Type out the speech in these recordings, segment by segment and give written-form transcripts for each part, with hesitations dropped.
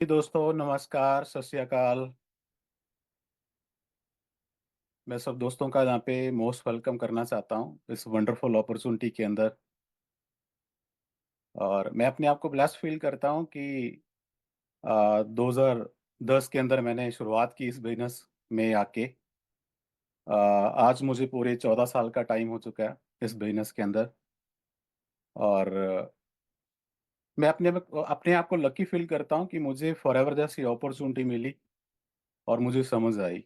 दोस्तों नमस्कार, सत श्री अकाल। मैं सब दोस्तों का यहाँ पे मोस्ट वेलकम करना चाहता हूँ इस वंडरफुल अपॉर्चुनिटी के अंदर। और मैं अपने आप को ब्लेस्ड फील करता हूँ कि 2010 के अंदर मैंने शुरुआत की इस बिजनेस में आके। आज मुझे पूरे 14 साल का टाइम हो चुका है इस बिजनेस के अंदर। और मैं अपने आप को लकी फील करता हूँ कि मुझे फॉरएवर जैसी अपॉर्चुनिटी मिली और मुझे समझ आई।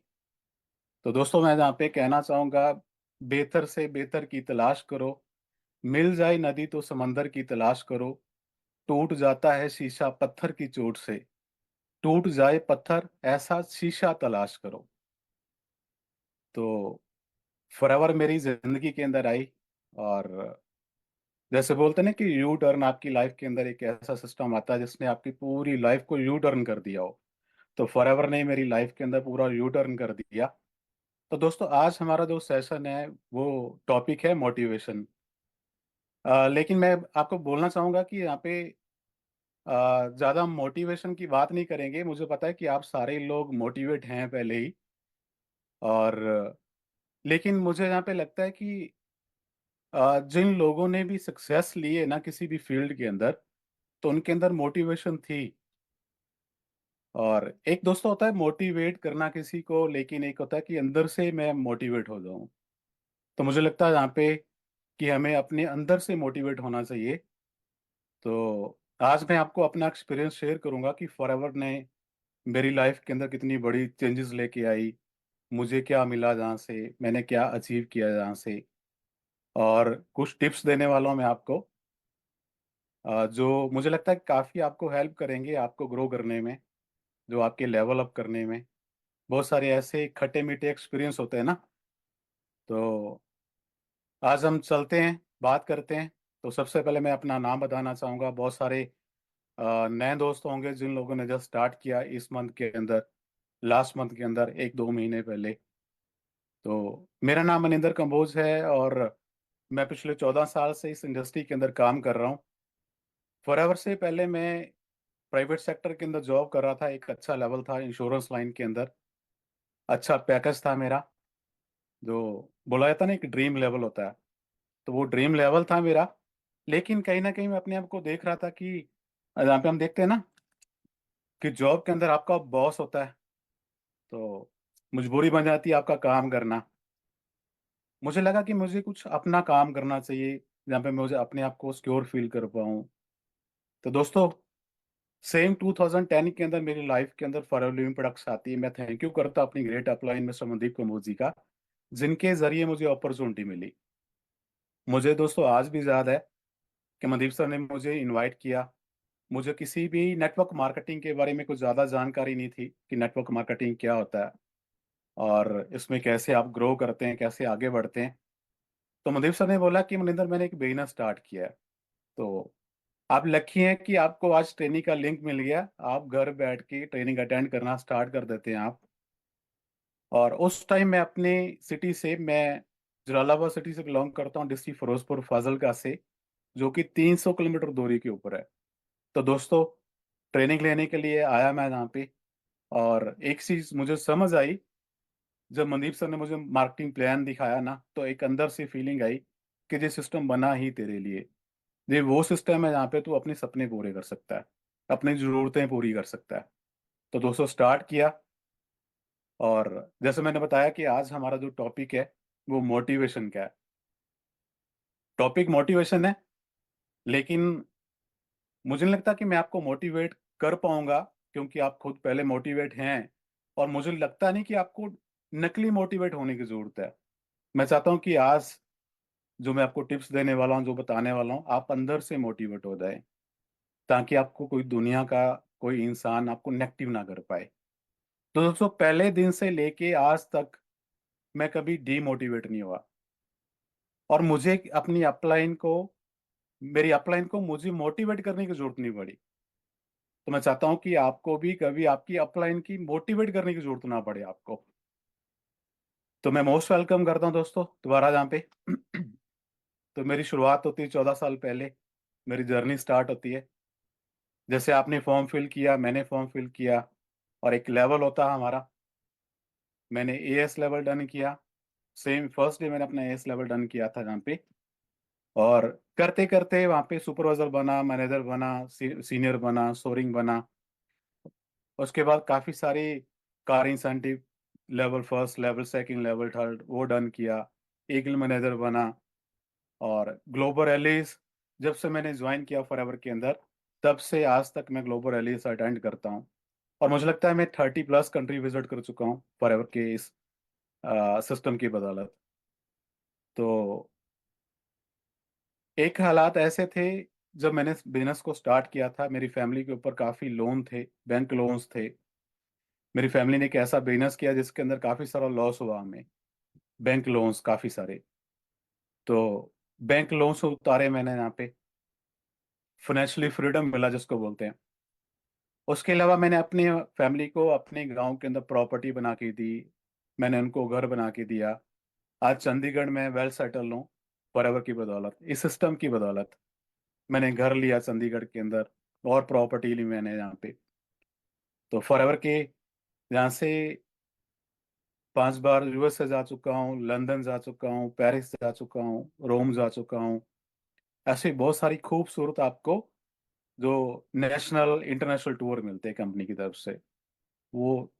तो दोस्तों मैं यहाँ पे कहना चाहूँगा, बेहतर से बेहतर की तलाश करो। मिल जाए नदी तो समंदर की तलाश करो। टूट जाता है शीशा पत्थर की चोट से। टूट जाए पत्थर ऐसा शीशा तलाश करो। तो फॉरएवर मेरी जिंदगी के अंदर आई। और जैसे बोलते हैं ना कि यू टर्न, आपकी लाइफ के अंदर एक ऐसा सिस्टम आता है जिसने आपकी पूरी लाइफ को यू टर्न कर दिया हो। तो फॉरएवर ने मेरी लाइफ के अंदर पूरा यू टर्न कर दिया। तो दोस्तों आज हमारा जो सेशन है वो टॉपिक है मोटिवेशन। लेकिन मैं आपको बोलना चाहूंगा कि यहाँ पे ज़्यादा मोटिवेशन की बात नहीं करेंगे। मुझे पता है कि आप सारे लोग मोटिवेट हैं पहले ही। और लेकिन मुझे यहाँ पे लगता है कि जिन लोगों ने भी सक्सेस लिए ना किसी भी फील्ड के अंदर, तो उनके अंदर मोटिवेशन थी। और एक दोस्तों होता है मोटिवेट करना किसी को, लेकिन एक होता है कि अंदर से मैं मोटिवेट हो जाऊं। तो मुझे लगता है यहाँ पे कि हमें अपने अंदर से मोटिवेट होना चाहिए। तो आज मैं आपको अपना एक्सपीरियंस शेयर करूंगा कि फॉरएवर ने मेरी लाइफ के अंदर कितनी बड़ी चेंजेस लेके आई। मुझे क्या मिला जहाँ से, मैंने क्या अचीव किया जहाँ से। और कुछ टिप्स देने वाला हूँ मैं आपको, जो मुझे लगता है काफ़ी आपको हेल्प करेंगे आपको ग्रो करने में, जो आपके लेवल अप करने में। बहुत सारे ऐसे खट्टे मीठे एक्सपीरियंस होते हैं ना। तो आज हम चलते हैं, बात करते हैं। तो सबसे पहले मैं अपना नाम बताना चाहूँगा। बहुत सारे नए दोस्त होंगे जिन लोगों ने जस्ट स्टार्ट किया इस मंथ के अंदर, लास्ट मंथ के अंदर, एक दो महीने पहले। तो मेरा नाम मनिंदर कंबोज है और मैं पिछले 14 साल से इस इंडस्ट्री के अंदर काम कर रहा हूँ। फॉरएवर से पहले मैं प्राइवेट सेक्टर के अंदर जॉब कर रहा था। एक अच्छा लेवल था इंश्योरेंस लाइन के अंदर, अच्छा पैकेज था मेरा। जो बोला जाता है ना, एक ड्रीम लेवल होता है, तो वो ड्रीम लेवल था मेरा। लेकिन कहीं ना कहीं मैं अपने आप को देख रहा था कि यहाँ पे हम देखते हैं ना कि जॉब के अंदर आपका बॉस होता है, तो मजबूरी बन जाती है आपका काम करना। मुझे लगा कि मुझे कुछ अपना काम करना चाहिए जहाँ पे मुझे अपने आप को सिक्योर फील कर पाऊँ। तो दोस्तों सेम 2010 के अंदर मेरी लाइफ के अंदर फॉरएवर लिविंग प्रोडक्ट्स आती है। मैं थैंक यू करता हूं अपनी ग्रेट अपलाइन मिस्टर मनदीप कमोज जी का, जिनके जरिए मुझे अपॉर्चुनिटी मिली। मुझे दोस्तों आज भी याद है कि मनदीप सर ने मुझे इनवाइट किया। मुझे किसी भी नेटवर्क मार्केटिंग के बारे में कुछ ज़्यादा जानकारी नहीं थी कि नेटवर्क मार्केटिंग क्या होता है और इसमें कैसे आप ग्रो करते हैं, कैसे आगे बढ़ते हैं। तो मनदीप सर ने बोला कि मनिंदर मैंने एक बिजनेस स्टार्ट किया है। तो आप लकी हैं कि आपको आज ट्रेनिंग का लिंक मिल गया। आप घर बैठ के ट्रेनिंग अटेंड करना स्टार्ट कर देते हैं आप। और उस टाइम मैं अपने सिटी से, मैं जलालाबाद सिटी से बिलोंग करता हूँ, डिस्ट्रिक्ट फिरोजपुर फाजिलका से, जो कि 300 किलोमीटर दूरी के ऊपर है। तो दोस्तों ट्रेनिंग लेने के लिए आया मैं यहाँ पे। और एक चीज मुझे समझ आई, जब मनदीप सर ने मुझे मार्केटिंग प्लान दिखाया ना, तो एक अंदर से फीलिंग आई कि ये सिस्टम बना ही तेरे लिए। ये वो सिस्टम है जहाँ पे तू अपने सपने पूरे कर सकता है, अपनी जरूरतें पूरी कर सकता है। तो दोस्तों स्टार्ट किया। और जैसे मैंने बताया कि आज हमारा जो टॉपिक है वो मोटिवेशन का है। टॉपिक मोटिवेशन है, लेकिन मुझे नहीं लगता कि मैं आपको मोटिवेट कर पाऊंगा, क्योंकि आप खुद पहले मोटिवेट हैं। और मुझे लगता नहीं कि आपको नकली मोटिवेट होने की जरूरत है। मैं चाहता हूं कि आज जो मैं आपको टिप्स देने वाला हूं, जो बताने वाला हूं, आप अंदर से मोटिवेट हो जाए, ताकि आपको कोई दुनिया का कोई इंसान आपको नेगेटिव ना कर पाए। तो दोस्तों पहले दिन से लेके आज तक मैं कभी डीमोटिवेट नहीं हुआ। और मुझे अपनी अपलाइन को, मेरी अपलाइन को मुझे मोटिवेट करने की जरूरत नहीं पड़ी। तो मैं चाहता हूं कि आपको भी कभी आपकी अपलाइन की मोटिवेट करने की जरूरत ना पड़े आपको। तो मैं मोस्ट वेलकम करता हूं दोस्तों दोबारा यहाँ पे। तो मेरी शुरुआत होती है 14 साल पहले, मेरी जर्नी स्टार्ट होती है। जैसे आपने फॉर्म फिल किया, मैंने फॉर्म फिल किया, और एक लेवल होता है हमारा। मैंने एएस लेवल डन किया। सेम फर्स्ट डे मैंने अपना एएस लेवल डन किया था जहाँ पे। और करते करते वहाँ पे सुपरवाइजर बना, मैनेजर बना, सीनियर बना, सोरिंग बना। उसके बाद काफ़ी सारी car incentive, level first, level second, level third, वो डन किया। ईगल मैनेजर बना। और ग्लोबल रैलीज, जब से मैंने ज्वाइन किया फॉरएवर के अंदर, तब से आज तक मैं ग्लोबल रैलीज अटेंड करता हूँ। और मुझे लगता है मैं 30+ कंट्री विजिट कर चुका हूँ फॉरएवर के इस सिस्टम की बदौलत। तो एक हालात ऐसे थे, जब मैंने बिजनेस को स्टार्ट किया था, मेरी फैमिली के ऊपर काफ़ी लोन थे, बैंक लोन्स थे। मेरी फैमिली ने एक ऐसा बिजनेस किया जिसके अंदर काफ़ी सारा लॉस हुआ हमें, बैंक लोन्स काफ़ी सारे। तो बैंक लोन्स उतारे मैंने यहाँ पे, फाइनेंशियली फ्रीडम मिला जिसको बोलते हैं। उसके अलावा मैंने अपने फैमिली को अपने गांव के अंदर प्रॉपर्टी बना के दी। मैंने उनको घर बना के दिया। आज चंडीगढ़ में वेल सेटल हूँ फॉरएवर की बदौलत, इस सिस्टम की बदौलत। मैंने घर लिया चंडीगढ़ के अंदर, और प्रॉपर्टी ली मैंने यहाँ पे। तो फॉरएवर के यहाँ से 5 बार यूएस से जा चुका हूँ, लंदन जा चुका हूँ, पेरिस जा चुका हूँ, रोम जा चुका हूँ। ऐसी बहुत सारी खूबसूरत आपको जो नेशनल इंटरनेशनल टूर मिलते हैं कंपनी की तरफ से, वो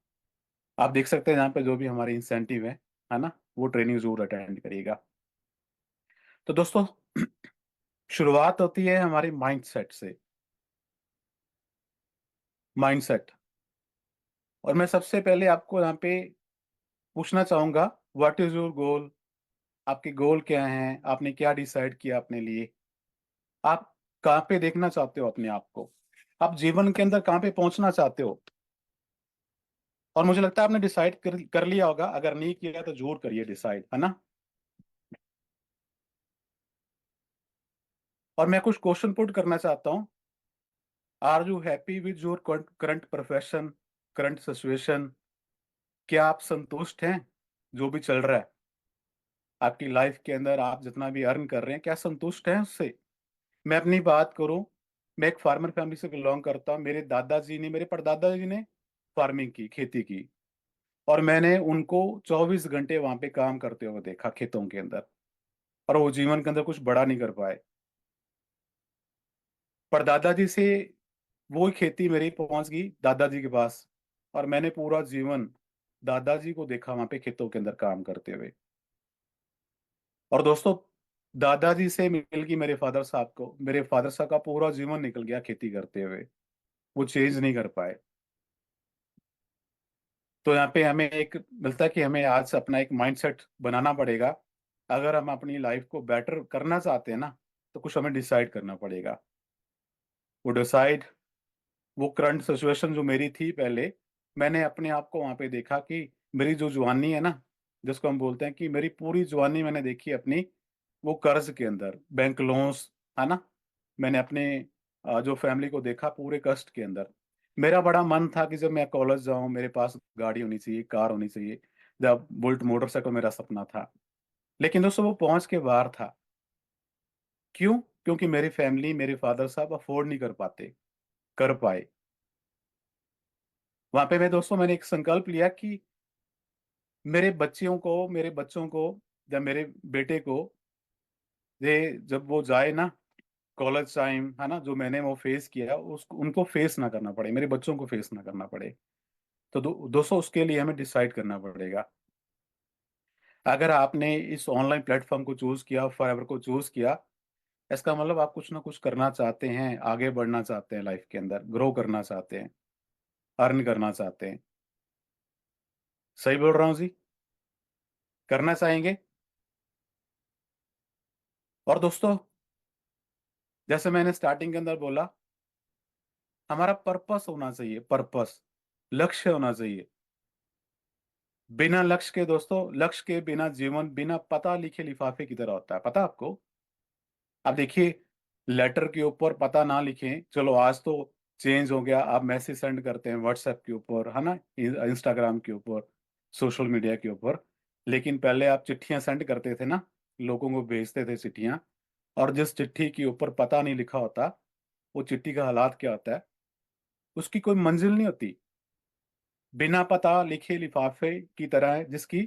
आप देख सकते हैं यहाँ पे जो भी हमारे इंसेंटिव है ना, वो ट्रेनिंग जरूर अटेंड करिएगा। तो दोस्तों, शुरुआत होती है हमारे माइंडसेट से। माइंडसेट। और मैं सबसे पहले आपको यहाँ पे पूछना चाहूंगा, व्हाट इज योर गोल? आपके गोल क्या हैं? आपने क्या डिसाइड किया अपने लिए? आप कहाँ पे देखना चाहते हो अपने आप को? आप जीवन के अंदर कहाँ पे पहुंचना चाहते हो? और मुझे लगता है आपने डिसाइड कर लिया होगा। अगर नहीं किया तो जरूर करिए डिसाइड, है ना। और मैं कुछ क्वेश्चन पुट करना चाहता हूँ। Are you happy with your current profession, current situation? क्या आप संतुष्ट हैं जो भी चल रहा है आपकी लाइफ के अंदर? आप जितना भी अर्न कर रहे हैं, क्या संतुष्ट हैं उससे? मैं अपनी बात करूं, मैं एक फार्मर फैमिली से बिलोंग करता हूं। मेरे दादाजी ने, मेरे परदादा जी ने फार्मिंग की, खेती की। और मैंने उनको 24 घंटे वहां पे काम करते हुए देखा खेतों के अंदर। और वो जीवन के अंदर कुछ बड़ा नहीं कर पाए। परदादा जी से वो खेती मेरी पहुंच गई दादाजी के पास। और मैंने पूरा जीवन दादाजी को देखा वहां पे खेतों के अंदर काम करते हुए। और दोस्तों, दादाजी से मिल गई मेरे फादर साहब को, मेरे फादर साहब का पूरा जीवन निकल गया खेती करते हुए। वो चेंज नहीं कर पाए। तो यहाँ पे हमें एक मिलता है कि हमें आज अपना एक माइंडसेट बनाना पड़ेगा। अगर हम अपनी लाइफ को बेटर करना चाहते हैं ना, तो कुछ हमें डिसाइड करना पड़ेगा। वो डिसाइड, वो करंट सिचुएशन जो मेरी थी पहले, मैंने अपने आप को वहां पे देखा कि मेरी जो जवानी है ना, जिसको हम बोलते हैं कि मेरी पूरी जवानी मैंने देखी अपनी, वो कर्ज के अंदर, बैंक लोन्स, है ना। मैंने अपने जो फैमिली को देखा पूरे कष्ट के अंदर। मेरा बड़ा मन था कि जब मैं कॉलेज जाऊं, मेरे पास गाड़ी होनी चाहिए, कार होनी चाहिए। जब बुलेट मोटरसाइकिल मेरा सपना था। लेकिन दोस्तों, वो पहुंच के बाहर था। क्यों? क्योंकि मेरी फैमिली, मेरे फादर साहब अफोर्ड नहीं कर पाते, कर पाए। वहां पे मैं दोस्तों, मैंने एक संकल्प लिया कि मेरे बच्चों को, या मेरे बेटे को, ये जब वो जाए ना कॉलेज टाइम, है ना, जो मैंने वो फेस किया, उसको उनको फेस ना करना पड़े, मेरे बच्चों को फेस ना करना पड़े। तो दोस्तों, उसके लिए हमें डिसाइड करना पड़ेगा। अगर आपने इस ऑनलाइन प्लेटफॉर्म को चूज किया, फॉरएवर को चूज किया, इसका मतलब आप कुछ ना कुछ करना चाहते हैं, आगे बढ़ना चाहते हैं, लाइफ के अंदर ग्रो करना चाहते हैं, अर्न करना चाहते हैं। सही बोल रहा हूँ जी? करना चाहेंगे। और दोस्तों, जैसे मैंने स्टार्टिंग के अंदर बोला, हमारा पर्पस होना चाहिए, पर्पस, लक्ष्य होना चाहिए। बिना लक्ष्य के दोस्तों, लक्ष्य के बिना जीवन बिना पता लिखे लिफाफे की तरह होता है, पता आपको? आप देखिए, लेटर के ऊपर पता ना लिखें, चलो आज तो चेंज हो गया, आप मैसेज सेंड करते हैं व्हाट्सएप के ऊपर, है ना, इंस्टाग्राम के ऊपर, सोशल मीडिया के ऊपर। लेकिन पहले आप चिट्ठियां सेंड करते थे ना, लोगों को भेजते थे चिट्ठियां। और जिस चिट्ठी के ऊपर पता नहीं लिखा होता, वो चिट्ठी का हालात क्या होता है? उसकी कोई मंजिल नहीं होती। बिना पता लिखे लिफाफे की तरह है जिसकी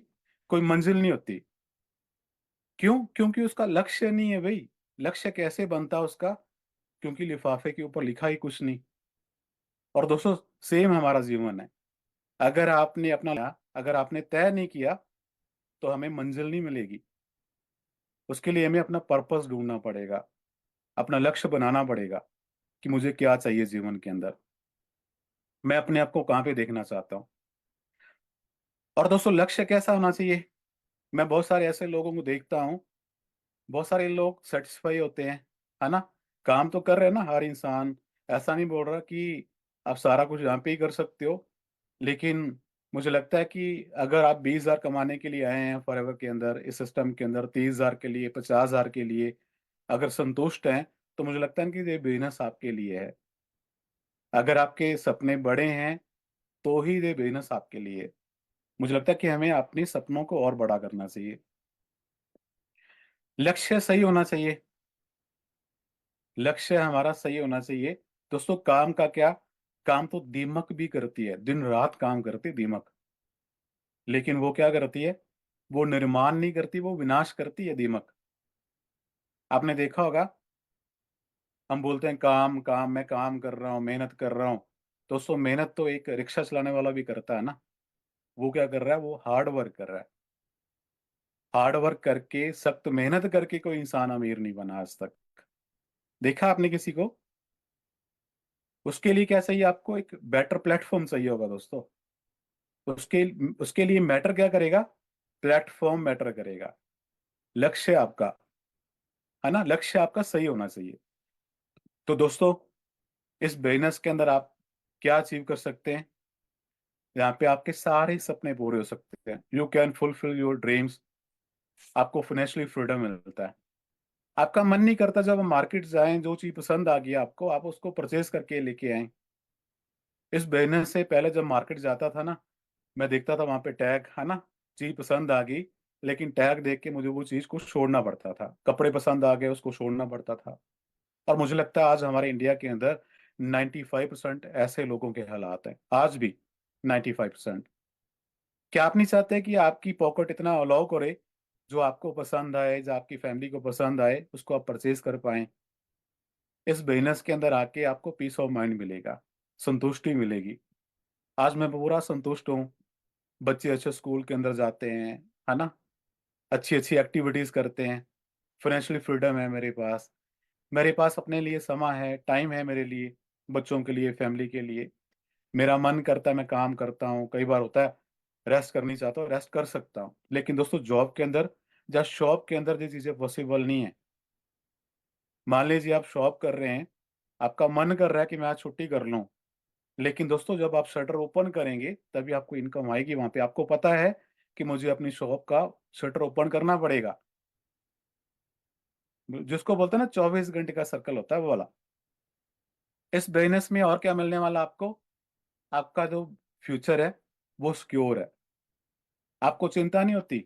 कोई मंजिल नहीं होती। क्यों? क्योंकि उसका लक्ष्य नहीं है भाई। लक्ष्य कैसे बनता उसका? क्योंकि लिफाफे के ऊपर लिखा ही कुछ नहीं। और दोस्तों, सेम हमारा जीवन है। अगर आपने अपना अगर आपने तय नहीं किया तो हमें मंजिल नहीं मिलेगी। उसके लिए हमें अपना पर्पस ढूंढना पड़ेगा, अपना लक्ष्य बनाना पड़ेगा कि मुझे क्या चाहिए जीवन के अंदर, मैं अपने आप को कहाँ पे देखना चाहता हूँ। और दोस्तों, लक्ष्य कैसा होना चाहिए? मैं बहुत सारे ऐसे लोगों को देखता हूँ, बहुत सारे लोग सेटिस्फाई होते हैं, है ना। काम तो कर रहे हैं ना हर इंसान, ऐसा नहीं बोल रहा कि आप सारा कुछ यहाँ पे ही कर सकते हो। लेकिन मुझे लगता है कि अगर आप 20,000 कमाने के लिए आए हैं फॉरएवर के अंदर, इस सिस्टम के अंदर 30,000 के लिए, 50,000 के लिए अगर संतुष्ट हैं, तो मुझे लगता है कि ये बिजनेस आपके लिए है। अगर आपके सपने बड़े हैं तो ही ये बिजनेस आपके लिए है। मुझे लगता है कि हमें अपने सपनों को और बड़ा करना चाहिए। लक्ष्य सही होना चाहिए। लक्ष्य हमारा सही होना चाहिए। दोस्तों, काम का क्या, काम तो दीमक भी करती है, दिन रात काम करती है दीमक। लेकिन वो क्या करती है? वो निर्माण नहीं करती, वो विनाश करती है दीमक। आपने देखा होगा, हम बोलते हैं काम काम, मैं काम कर रहा हूँ, मेहनत कर रहा हूँ। दोस्तों, मेहनत तो एक रिक्शा चलाने वाला भी करता है ना। वो क्या कर रहा है? वो हार्ड वर्क कर रहा है। हार्ड वर्क करके, सख्त मेहनत करके कोई इंसान अमीर नहीं बना आज तक। देखा आपने किसी को? उसके लिए क्या चाहिए? आपको एक बेटर प्लेटफॉर्म चाहिए होगा दोस्तों। उसके उसके लिए मैटर क्या करेगा? प्लेटफॉर्म मैटर करेगा। लक्ष्य आपका, है ना, लक्ष्य आपका सही होना चाहिए। तो दोस्तों, इस बिजनेस के अंदर आप क्या अचीव कर सकते हैं? यहाँ पे आपके सारे सपने पूरे हो सकते हैं। You can fulfil your dreams. आपको फाइनेंशियली फ्रीडम मिलता है। आपका मन नहीं करता जब हम मार्केट जाएं, जो चीज पसंद आ गई आपको, आप उसको परचेज करके लेके आए। इस बिजनेस से पहले जब मार्केट जाता था ना, मैं देखता था वहां पे टैग, है ना, चीज पसंद आ गई, लेकिन टैग देख के मुझे वो चीज को छोड़ना पड़ता था। कपड़े पसंद आ गए, उसको छोड़ना पड़ता था। और मुझे लगता है आज हमारे इंडिया के अंदर 95% ऐसे लोगों के हालात हैं आज भी। 95%। क्या आप नहीं चाहते कि आपकी पॉकेट इतना अलाउ करे, जो आपको पसंद आए, जो आपकी फैमिली को पसंद आए, उसको आप परचेज कर पाए? इस बिजनेस के अंदर आके आपको पीस ऑफ माइंड मिलेगा, संतुष्टि मिलेगी। आज मैं पूरा संतुष्ट हूँ। बच्चे अच्छे स्कूल के अंदर जाते हैं, है ना, अच्छी अच्छी एक्टिविटीज करते हैं। फाइनेंशियली फ्रीडम है मेरे पास। मेरे पास अपने लिए समय है, टाइम है मेरे लिए, बच्चों के लिए, फैमिली के लिए। मेरा मन करता है मैं काम करता हूँ, कई बार होता है रेस्ट करनी चाहता हूँ, रेस्ट कर सकता हूँ। लेकिन दोस्तों, जॉब के अंदर या शॉप के अंदर ये चीजें पॉसिबल नहीं है। मान लीजिए आप शॉप कर रहे हैं, आपका मन कर रहा है कि मैं आज छुट्टी कर लूँ, लेकिन दोस्तों जब आप शटर ओपन करेंगे तभी आपको इनकम आएगी। वहां पे आपको पता है कि मुझे अपनी शॉप का शटर ओपन करना पड़ेगा। जिसको बोलते हैं ना 24 घंटे का सर्कल होता है, वो वाला। इस बिजनेस में और क्या मिलने वाला आपको? आपका जो फ्यूचर है वो सिक्योर है। आपको चिंता नहीं होती।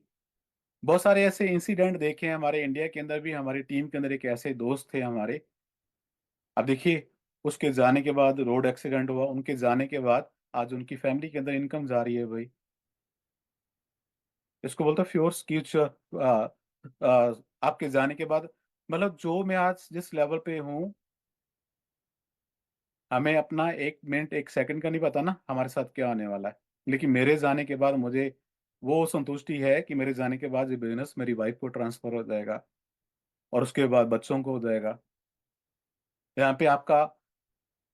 बहुत सारे ऐसे इंसिडेंट देखे हैं हमारे इंडिया के अंदर भी। हमारी टीम के अंदर एक ऐसे दोस्त थे हमारे, अब देखिए, उसके जाने के बाद रोड एक्सीडेंट हुआ, उनके जाने के बाद आज उनकी फैमिली के अंदर इनकम जा रही है भाई। इसको बोलते हैं फ्योर्स फ्यूचर। आपके जाने के बाद, मतलब जो मैं आज जिस लेवल पे हूँ, हमें अपना 1 मिनट 1 सेकंड का नहीं पता ना हमारे साथ क्या आने वाला है। लेकिन मेरे जाने के बाद मुझे वो संतुष्टि है कि मेरे जाने के बाद ये बिजनेस मेरी वाइफ को ट्रांसफर हो जाएगा, और उसके बाद बच्चों को हो जाएगा। यहाँ पे आपका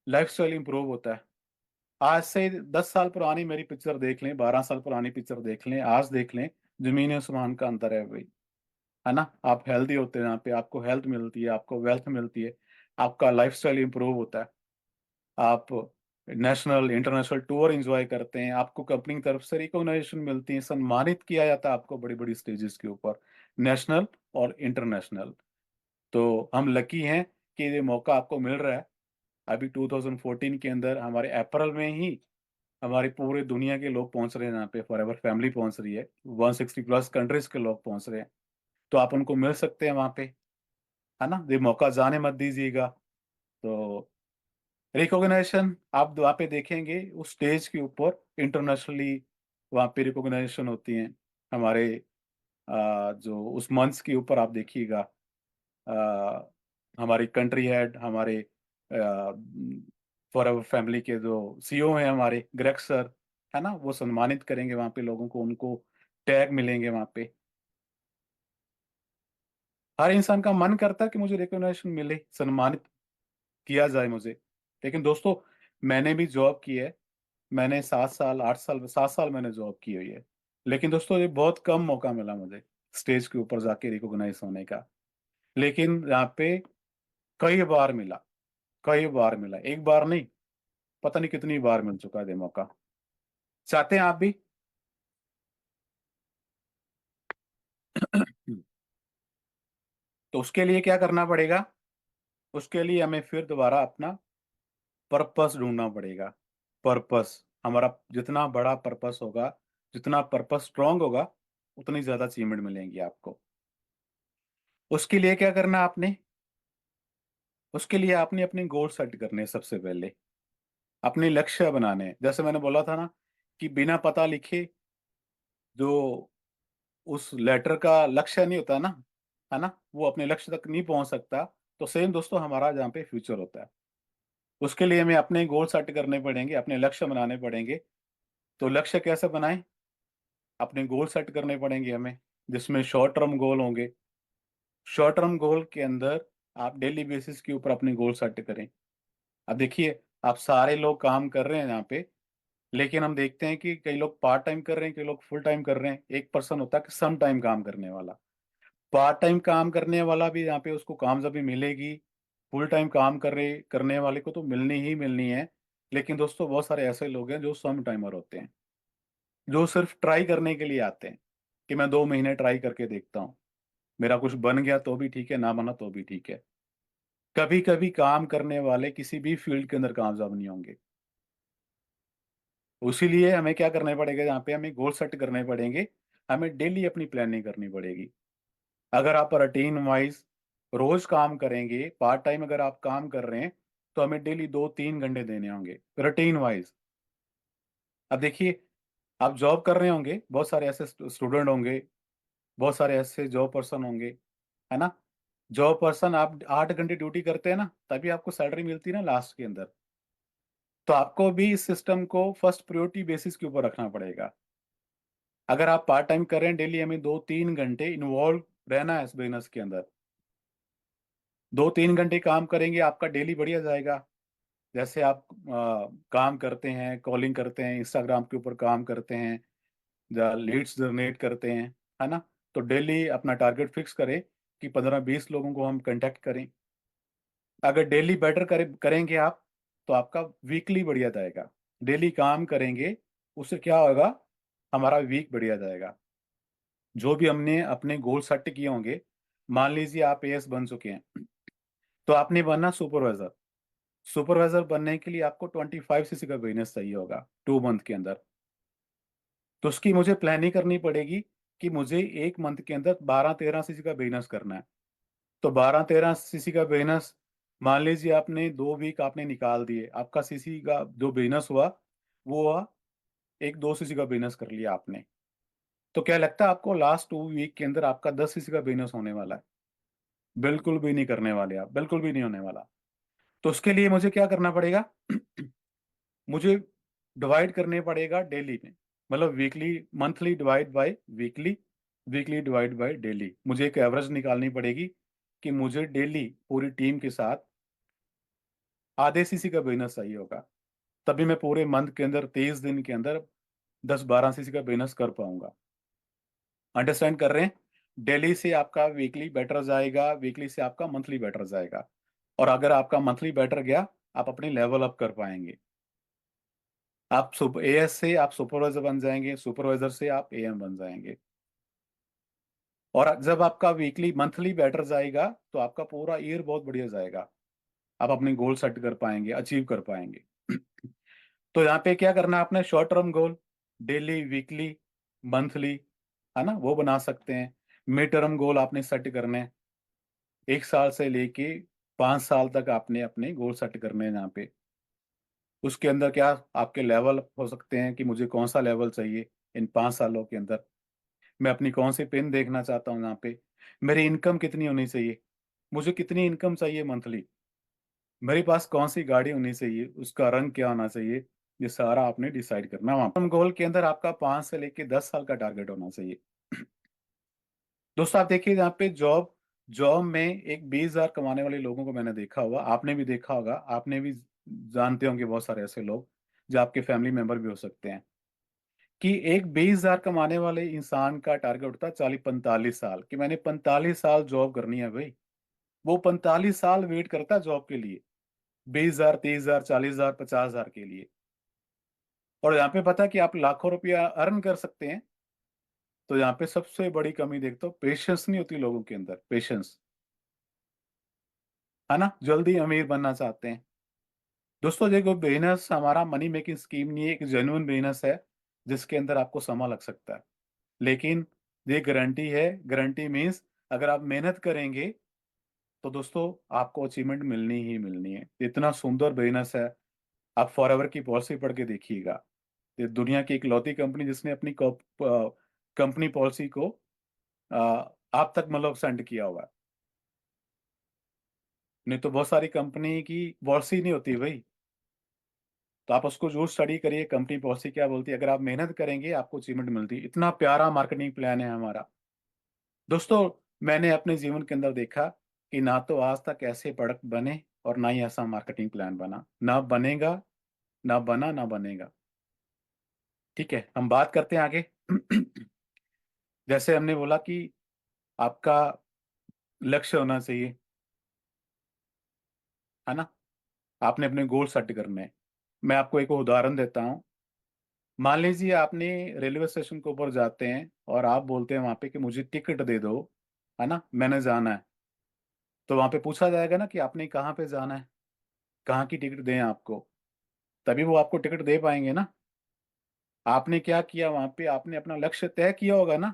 लाइफ स्टाइल इंप्रूव होता है। आज से 10 साल पुरानी मेरी पिक्चर देख लें, 12 साल पुरानी पिक्चर देख लें, आज देख लें, जमीन आसमान का अंतर है भाई। है ना। आप हेल्दी होते हैं, यहाँ पे आपको हेल्थ मिलती है, आपको वेल्थ मिलती है, आपका लाइफ स्टाइल इंप्रूव होता है। आप नेशनल इंटरनेशनल टूर एंजॉय करते हैं, आपको कंपनी की तरफ से रिकॉग्नाइजेशन मिलती है, सम्मानित किया जाता है आपको बड़ी बड़ी स्टेजेस के ऊपर, नेशनल और इंटरनेशनल। तो हम लकी हैं कि ये मौका आपको मिल रहा है। अभी 2014 के अंदर हमारे अप्रैल में ही हमारी पूरे दुनिया के लोग पहुंच रहे हैं, यहाँ पे फॉरएवर फैमिली पहुंच रही है, 160+ कंट्रीज के लोग पहुंच रहे हैं। तो आप उनको मिल सकते हैं वहां पे, है ना। ये मौका जाने मत दीजिएगा। तो रिकॉग्निशन आप वहाँ पे देखेंगे उस स्टेज के ऊपर इंटरनेशनली वहाँ पे रिकॉग्निशन होती हैं हमारे जो उस मंच के ऊपर आप देखिएगा हमारी कंट्री हेड हमारे फॉर अवर फैमिली के जो सीईओ हैं हमारे ग्रेग सर, है ना, वो सम्मानित करेंगे वहाँ पे लोगों को, उनको टैग मिलेंगे वहाँ पे। हर इंसान का मन करता है कि मुझे रिकॉग्निशन मिले, सम्मानित किया जाए मुझे। लेकिन दोस्तों, मैंने भी जॉब की है। मैंने 7 साल 8 साल 7 साल मैंने जॉब की हुई है। लेकिन दोस्तों, ये बहुत कम मौका मिला मुझे स्टेज के ऊपर जाके रिकॉग्नाइज होने का। लेकिन यहाँ पे कई बार मिला, कई बार मिला, एक बार नहीं, पता नहीं कितनी बार मिल चुका है ये मौका। चाहते हैं आप भी? तो उसके लिए क्या करना पड़ेगा? उसके लिए हमें फिर दोबारा अपना पर्पस ढूंढना पड़ेगा। पर्पस, हमारा जितना बड़ा पर्पस होगा, जितना पर्पस स्ट्रांग होगा, उतनी ज्यादा अचीवमेंट मिलेंगी आपको। उसके लिए क्या करना आपने? उसके लिए आपने अपने गोल सेट करने हैं सबसे पहले, अपने लक्ष्य बनाने हैं। जैसे मैंने बोला था ना कि बिना पता लिखे जो उस लेटर का लक्ष्य नहीं होता ना, है ना, वो अपने लक्ष्य तक नहीं पहुंच सकता। तो सेम दोस्तों हमारा जहाँ पे फ्यूचर होता है, उसके लिए हमें अपने गोल सेट करने पड़ेंगे, अपने लक्ष्य बनाने पड़ेंगे। तो लक्ष्य कैसे बनाएं? अपने गोल सेट करने पड़ेंगे हमें, जिसमें शॉर्ट टर्म गोल होंगे। शॉर्ट टर्म गोल के अंदर आप डेली बेसिस के ऊपर अपने गोल सेट करें। अब देखिए, आप सारे लोग काम कर रहे हैं यहाँ पे, लेकिन हम देखते हैं कि कई लोग पार्ट टाइम कर रहे हैं, कई लोग फुल टाइम कर रहे हैं। एक पर्सन होता है कि सम टाइम काम करने वाला। पार्ट टाइम काम करने वाला भी यहाँ पे उसको कामयाबी मिलेगी, फुल टाइम काम करने वाले को तो मिलनी ही मिलनी है। लेकिन दोस्तों, बहुत सारे ऐसे लोग हैं जो सम टाइमर होते हैं, जो सिर्फ ट्राई करने के लिए आते हैं कि मैं 2 महीने ट्राई करके देखता हूँ, मेरा कुछ बन गया तो भी ठीक है, ना बना तो भी ठीक है। कभी कभी काम करने वाले किसी भी फील्ड के अंदर कामयाब नहीं होंगे। उसीलिए हमें क्या करने पड़ेगा, यहाँ पे हमें गोल सेट करने पड़ेंगे, हमें डेली अपनी प्लानिंग करनी पड़ेगी। अगर आप रूटीन वाइज रोज काम करेंगे, पार्ट टाइम अगर आप काम कर रहे हैं, तो हमें डेली 2-3 घंटे देने होंगे रूटीन वाइज। अब देखिए, आप जॉब कर रहे होंगे, बहुत सारे ऐसे स्टूडेंट होंगे, बहुत सारे ऐसे जॉब पर्सन होंगे, है ना। जॉब पर्सन आप 8 घंटे ड्यूटी करते हैं ना, तभी आपको सैलरी मिलती है ना लास्ट के अंदर। तो आपको भी इस सिस्टम को फर्स्ट प्रायोरिटी बेसिस के ऊपर रखना पड़ेगा। अगर आप पार्ट टाइम कर रहे हैं, डेली हमें 2-3 घंटे इन्वॉल्व रहना है इस बिजनेस के अंदर। 2-3 घंटे काम करेंगे, आपका डेली बढ़िया जाएगा। जैसे आप काम करते हैं, कॉलिंग करते हैं, इंस्टाग्राम के ऊपर काम करते हैं, लीड्स जनरेट करते हैं, है ना। तो डेली अपना टारगेट फिक्स करें कि 15-20 लोगों को हम कांटेक्ट करें। अगर डेली बेटर करेंगे आप, तो आपका वीकली बढ़िया जाएगा। डेली काम करेंगे, उससे क्या होगा, हमारा वीक बढ़िया जाएगा। जो भी हमने अपने गोल सेट किए होंगे, मान लीजिए आप एएस बन चुके हैं, तो आपने बनना सुपरवाइजर। सुपरवाइजर बनने के लिए आपको 25 सीसी का बिजनेस चाहिए होगा 2 मंथ के अंदर। तो उसकी मुझे प्लानिंग करनी पड़ेगी कि मुझे एक मंथ के अंदर 12-13 सीसी का बिजनेस करना है। तो 12-13 सीसी का बिजनेस, मान लीजिए आपने 2 वीक आपने निकाल दिए, आपका सीसी का जो बिजनेस हुआ वो हुआ, एक 2 सीसी का बिजनेस कर लिया आपने। तो क्या लगता है आपको लास्ट 2 वीक के अंदर आपका 10 सीसी का बिजनेस होने वाला है? बिल्कुल भी नहीं करने वाले आप, बिल्कुल भी नहीं होने वाला। तो उसके लिए मुझे क्या करना पड़ेगा? मुझे डिवाइड करने पड़ेगा डेली में, मतलब weekly, monthly divide by weekly, weekly divide by daily. मुझे एक एवरेज निकालनी पड़ेगी कि मुझे डेली पूरी टीम के साथ आधे सीसी का बिजनेस चाहिए होगा, तभी मैं पूरे मंथ के अंदर 23 दिन के अंदर 10-12 सीसी का बिजनेस कर पाऊंगा। अंडरस्टैंड कर रहे हैं? डेली से आपका वीकली बेटर जाएगा, वीकली से आपका मंथली बेटर जाएगा, और अगर आपका मंथली बेटर गया, आप अपनी लेवल अप कर पाएंगे। आप एएस से आप सुपरवाइजर बन जाएंगे, सुपरवाइजर से आप एएम बन जाएंगे। और जब आपका वीकली मंथली बेटर जाएगा, तो आपका पूरा ईयर बहुत बढ़िया जाएगा। आप अपने गोल सेट कर पाएंगे, अचीव कर पाएंगे। तो यहाँ पे क्या करना है, आपने short term goal daily, weekly, monthly, है ना, वो बना सकते हैं। मिड टर्म गोल आपने सेट करने हैं, 1 साल से लेके 5 साल तक आपने अपने गोल सेट करने हैं यहाँ पे। उसके अंदर क्या आपके लेवल हो सकते हैं कि मुझे कौन सा लेवल चाहिए इन 5 सालों के अंदर, मैं अपनी कौन सी पिन देखना चाहता हूँ यहाँ पे, मेरी इनकम कितनी होनी चाहिए, मुझे कितनी इनकम चाहिए मंथली, मेरे पास कौन सी गाड़ी होनी चाहिए, उसका रंग क्या होना चाहिए, ये सारा आपने डिसाइड करना है वहाँ पर। गोल के अंदर आपका 5 से लेके 10 साल का टारगेट होना चाहिए। दोस्तों आप देखिए यहाँ पे जॉब जॉब में एक 20,000 कमाने वाले लोगों को मैंने देखा हुआ, आपने भी देखा होगा, आपने भी जानते होंगे बहुत सारे ऐसे लोग जो आपके फैमिली मेंबर भी हो सकते हैं, कि एक 20,000 कमाने वाले इंसान का टारगेट होता है 40-45 साल कि मैंने 45 साल जॉब करनी है भाई। वो 45 साल वेट करता है जॉब के लिए, 20,000, 30,000, 40,000, 50,000 के लिए। और यहाँ पे पता है कि आप लाखों रुपया अर्न कर सकते हैं। तो यहाँ पे सबसे बड़ी कमी देखता हूँ, पेशेंस नहीं होती लोगों के अंदर, पेशेंस, है ना, जल्दी अमीर बनना चाहते हैं। दोस्तों देखो, बिजनेस हमारा मनी मेकिंग स्कीम नहीं है, एक जेन्युइन बिजनेस है जिसके अंदर आपको समय लग सकता है, लेकिन ये गारंटी है, गारंटी मीन्स अगर आप मेहनत करेंगे तो दोस्तों आपको अचीवमेंट मिलनी ही मिलनी है। इतना सुंदर बिजनेस है, आप फॉरएवर की पॉलिसी पढ़ के देखिएगा। ये दुनिया की इकलौती कंपनी जिसने अपनी कंपनी पॉलिसी को आ, आप तक मतलब सेंड किया हुआ है। नहीं तो बहुत सारी कंपनी की पॉलिसी नहीं होती भाई। तो आप उसको जरूर स्टडी करिए, कंपनी पॉलिसी क्या बोलती है, अगर आप मेहनत करेंगे आपको अचीवमेंट मिलती है। इतना प्यारा मार्केटिंग प्लान है हमारा। दोस्तों मैंने अपने जीवन के अंदर देखा कि ना तो आज तक ऐसे प्रोडक्ट बने और ना ही ऐसा मार्केटिंग प्लान बना, ना बनेगा, ना बना, ना बनेगा। ठीक है, हम बात करते हैं आगे। जैसे हमने बोला कि आपका लक्ष्य होना चाहिए, है ना, आपने अपने गोल सेट करने हैं। मैं आपको एक उदाहरण देता हूँ। मान लीजिए आपने रेलवे स्टेशन के ऊपर जाते हैं और आप बोलते हैं वहां पे कि मुझे टिकट दे दो, है ना, मैंने जाना है। तो वहां पे पूछा जाएगा ना कि आपने कहाँ पे जाना है, कहाँ की टिकट दें आपको, तभी वो आपको टिकट दे पाएंगे ना। आपने क्या किया वहां पे, आपने अपना लक्ष्य तय किया होगा ना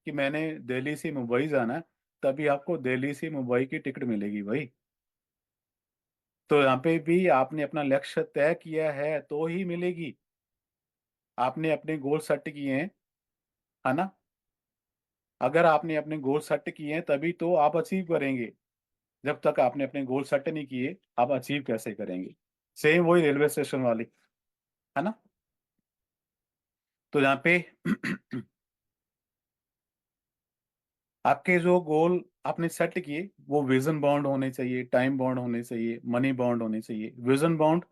कि मैंने दिल्ली से मुंबई जाना है, तभी आपको दिल्ली से मुंबई की टिकट मिलेगी भाई। तो यहाँ पे भी आपने अपना लक्ष्य तय किया है तो ही मिलेगी। आपने अपने गोल सेट किए हैं, है ना, अगर आपने अपने गोल सेट किए हैं तभी तो आप अचीव करेंगे। जब तक आपने अपने गोल सेट नहीं किए आप अचीव कैसे करेंगे। सेम वही रेलवे स्टेशन वाली, है ना। तो यहाँ पे आपके जो गोल आपने सेट किए वो विजन बाउंड होने चाहिए, टाइम बाउंड होने चाहिए, मनी बाउंड होने चाहिए, विजन बाउंड।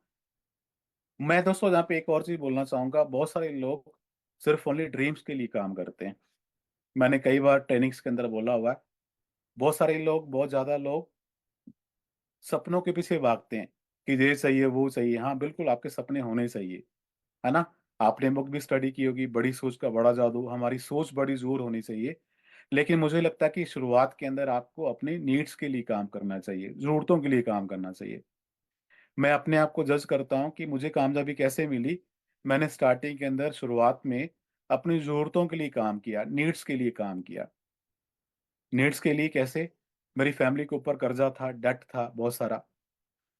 मैं दोस्तों यहाँ पे एक और चीज बोलना चाहूंगा, बहुत सारे लोग सिर्फ ओनली ड्रीम्स के लिए काम करते हैं। मैंने कई बार ट्रेनिंग्स के अंदर बोला हुआ है, बहुत सारे लोग, बहुत ज्यादा लोग सपनों के पीछे भागते हैं कि ये चाहिए वो चाहिए। हाँ बिल्कुल, आपके सपने होने चाहिए, है ना। आपने बुक भी स्टडी की होगी, बड़ी सोच का बड़ा जादू, हमारी सोच बड़ी जोर होनी चाहिए। लेकिन मुझे लगता है कि शुरुआत के अंदर आपको अपनी नीड्स के लिए काम करना चाहिए, जरूरतों के लिए काम करना चाहिए। मैं अपने आप को जज करता हूँ कि मुझे कामयाबी कैसे मिली। मैंने स्टार्टिंग के अंदर शुरुआत में अपनी जरूरतों के लिए काम किया, नीड्स के लिए काम किया। नीड्स के लिए कैसे, मेरी फैमिली के ऊपर कर्जा था, डेट था बहुत सारा।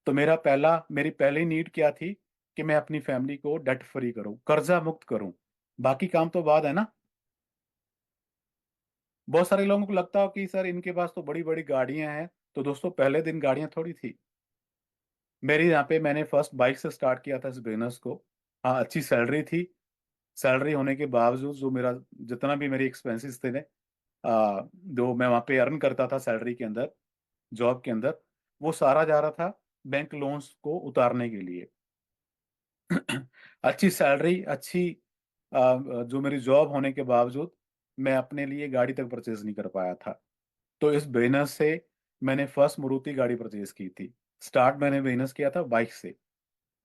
तो मेरी पहली नीड क्या थी कि मैं अपनी फैमिली को डेट फ्री करूं, कर्जा मुक्त करूं। बाकी काम तो बाद है ना। बहुत सारे लोगों को लगता हो कि सर इनके पास तो बड़ी बड़ी गाड़ियां हैं। तो दोस्तों पहले दिन गाड़ियां थोड़ी थी। मेरी यहाँ पे मैंने फर्स्ट बाइक से स्टार्ट किया था इस बिजनेस को। हाँ अच्छी सैलरी थी। सैलरी होने के बावजूद जो मेरा जितना भी मेरी एक्सपेंसेस थे ने, जो मैं वहाँ पे अर्न करता था सैलरी के अंदर, जॉब के अंदर, वो सारा जा रहा था बैंक लोन्स को उतारने के लिए। अच्छी सैलरी, अच्छी जो मेरी जॉब होने के बावजूद मैं अपने लिए गाड़ी तक परचेज नहीं कर पाया था। तो इस बिजनेस से मैंने फर्स्ट मारुति गाड़ी परचेज की थी। स्टार्ट मैंने बिजनेस किया था बाइक से।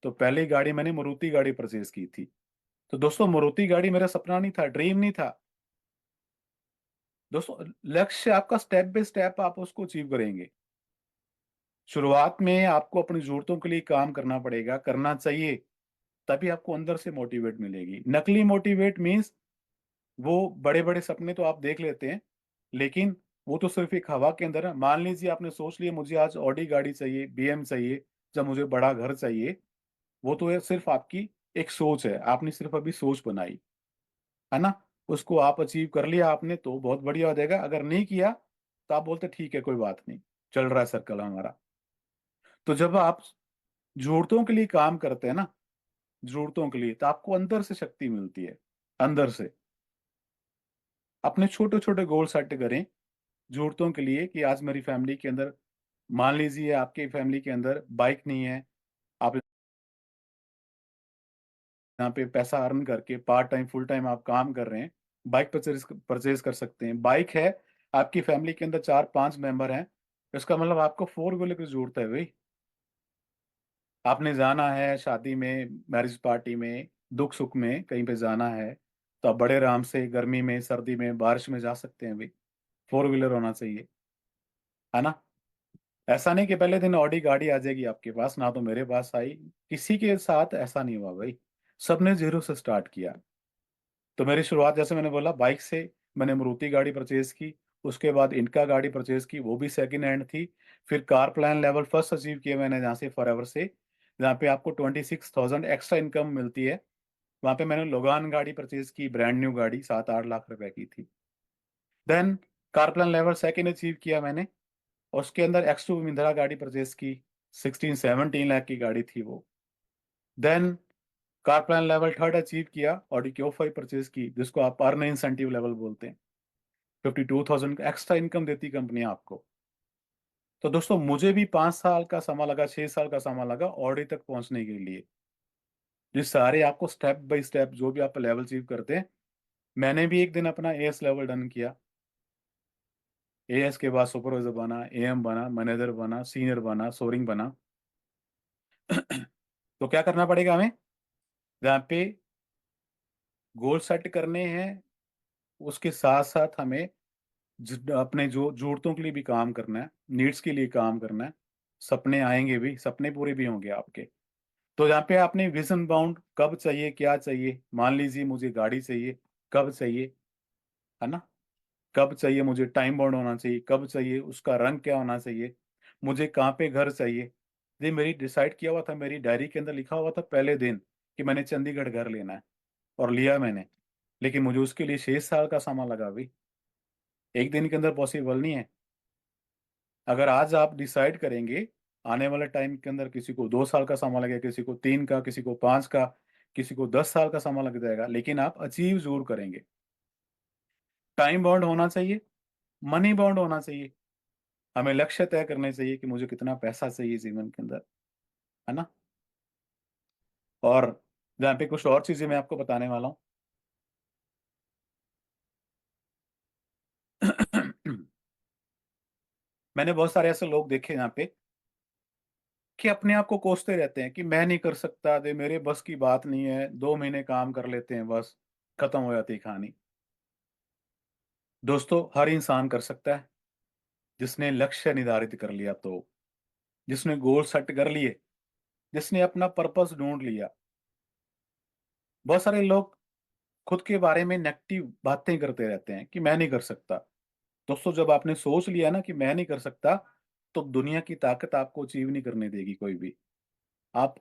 तो पहली गाड़ी मैंने मारुति गाड़ी परचेज की थी। तो दोस्तों मारुति गाड़ी मेरा सपना नहीं था, ड्रीम नहीं था। दोस्तों लक्ष्य आपका स्टेप बाय स्टेप आप उसको अचीव करेंगे। शुरुआत में आपको अपनी जरूरतों के लिए काम करना पड़ेगा, करना चाहिए, तभी आपको अंदर से मोटिवेट मिलेगी। नकली मोटिवेट मीन्स वो बड़े बड़े सपने तो आप देख लेते हैं, लेकिन वो तो सिर्फ एक हवा के अंदर है। मान लीजिए आपने सोच लिया मुझे आज ऑडी गाड़ी चाहिए, बीएम चाहिए, जब मुझे बड़ा घर चाहिए, वो तो सिर्फ आपकी एक सोच है, आपने सिर्फ अभी सोच बनाई है ना। उसको आप अचीव कर लिया आपने तो बहुत बढ़िया हो जाएगा, अगर नहीं किया तो आप बोलते ठीक है कोई बात नहीं, चल रहा है सर्कल हमारा। तो जब आप जरूरतों के लिए काम करते हैं ना, जरूरतों के लिए, तो आपको अंदर से शक्ति मिलती है, अंदर से। अपने छोटे छोटे गोल सेट करें जरूरतों के लिए, कि आज मेरी फैमिली के अंदर, मान लीजिए आपके फैमिली के अंदर बाइक नहीं है, आप यहाँ पे पैसा अर्न करके पार्ट टाइम फुल टाइम आप काम कर रहे हैं, बाइक परचेज परचेज कर सकते हैं। बाइक है, आपकी फैमिली के अंदर 4-5 मेंबर हैं, इसका मतलब आपको 4 व्हीलर की जरूरत है भाई। आपने जाना है शादी में, मैरिज पार्टी में, दुख सुख में कहीं पे जाना है, तो आप बड़े आराम से गर्मी में, सर्दी में, बारिश में जा सकते हैं भाई। 4 व्हीलर होना चाहिए, है ना। ऐसा नहीं कि पहले दिन ऑडी गाड़ी आ जाएगी आपके पास, ना तो मेरे पास आई, किसी के साथ ऐसा नहीं हुआ भाई। सबने जीरो से स्टार्ट किया। तो मेरी शुरुआत जैसे मैंने बोला बाइक से, मैंने मारुति गाड़ी परचेज की, उसके बाद इनका गाड़ी परचेज की, वो भी सेकंड हैंड थी। फिर car plan level first achieve किया मैंने जहाँ से, फॉरएवर से, जहाँ पे आपको 26,000 एक्स्ट्रा इनकम मिलती है। वहाँ पे मैंने लोगान गाड़ी परचेज की, ब्रांड न्यू गाड़ी, 7-8 लाख रुपए की थी। Then car plan level second achieve किया मैंने, और उसके अंदर X2 महिंद्रा गाड़ी परचेज की, 16-17 लाख की गाड़ी थी वो। Then car plan level third achieve किया, ऑडी Q5 परचेज की, जिसको आप अर्न इंसेंटिव लेवल बोलते हैं। 52,000 एक्स्ट्रा इनकम देती कंपनी आपको। तो दोस्तों मुझे भी 5 साल का समय लगा, 6 साल का समय लगा ऑडी तक पहुंचने के लिए। जिस सारे आपको स्टेप बाय स्टेप जो भी आप लेवल अचीव करते हैं, मैंने भी एक दिन अपना एएस लेवल डन किया। एएस के बाद सुपरवाइजर बना, एएम बना, मैनेजर बना, सीनियर बना, सोरिंग बना। तो क्या करना पड़ेगा हमें, जहाँ पे गोल सेट करने हैं, उसके साथ साथ हमें अपने जो जरूरतों के लिए भी काम करना है, नीड्स के लिए काम करना है। सपने आएंगे भी, सपने पूरे भी होंगे आपके। तो यहाँ पे आपने विजन बाउंड, कब चाहिए, क्या चाहिए, मान लीजिए मुझे गाड़ी चाहिए, कब चाहिए, है ना। कब चाहिए मुझे, टाइम बाउंड होना चाहिए, कब चाहिए, उसका रंग क्या होना चाहिए, मुझे कहाँ पे घर चाहिए। ये मेरी डिसाइड किया हुआ था, मेरी डायरी के अंदर लिखा हुआ था पहले दिन, कि मैंने चंडीगढ़ घर लेना है, और लिया मैंने। लेकिन मुझे उसके लिए 6 साल का समय लगा भाई, एक दिन के अंदर पॉसिबल नहीं है। अगर आज आप डिसाइड करेंगे, आने वाले टाइम के अंदर किसी को 2 साल का समय लगेगा, किसी को 3 का, किसी को 5 का, किसी को 10 साल का समय लग जाएगा, लेकिन आप अचीव जरूर करेंगे। टाइम बाउंड होना चाहिए, मनी बाउंड होना चाहिए। हमें लक्ष्य तय करने चाहिए कि मुझे कितना पैसा चाहिए जीवन के अंदर, है ना। और जहाँ पे कुछ और चीजें मैं आपको बताने वाला हूँ। मैंने बहुत सारे ऐसे लोग देखे यहाँ पे, कि अपने आप को कोसते रहते हैं कि मैं नहीं कर सकता, दे मेरे बस की बात नहीं है, 2 महीने काम कर लेते हैं बस, खत्म हो जाती है कहानी। दोस्तों हर इंसान कर सकता है, जिसने लक्ष्य निर्धारित कर लिया तो, जिसने गोल सेट कर लिए, जिसने अपना पर्पस ढूंढ लिया। बहुत सारे लोग खुद के बारे में नेगेटिव बातें करते रहते हैं कि मैं नहीं कर सकता। दोस्तों जब आपने सोच लिया ना कि मैं नहीं कर सकता, तो दुनिया की ताकत आपको अचीव नहीं करने देगी कोई भी। आप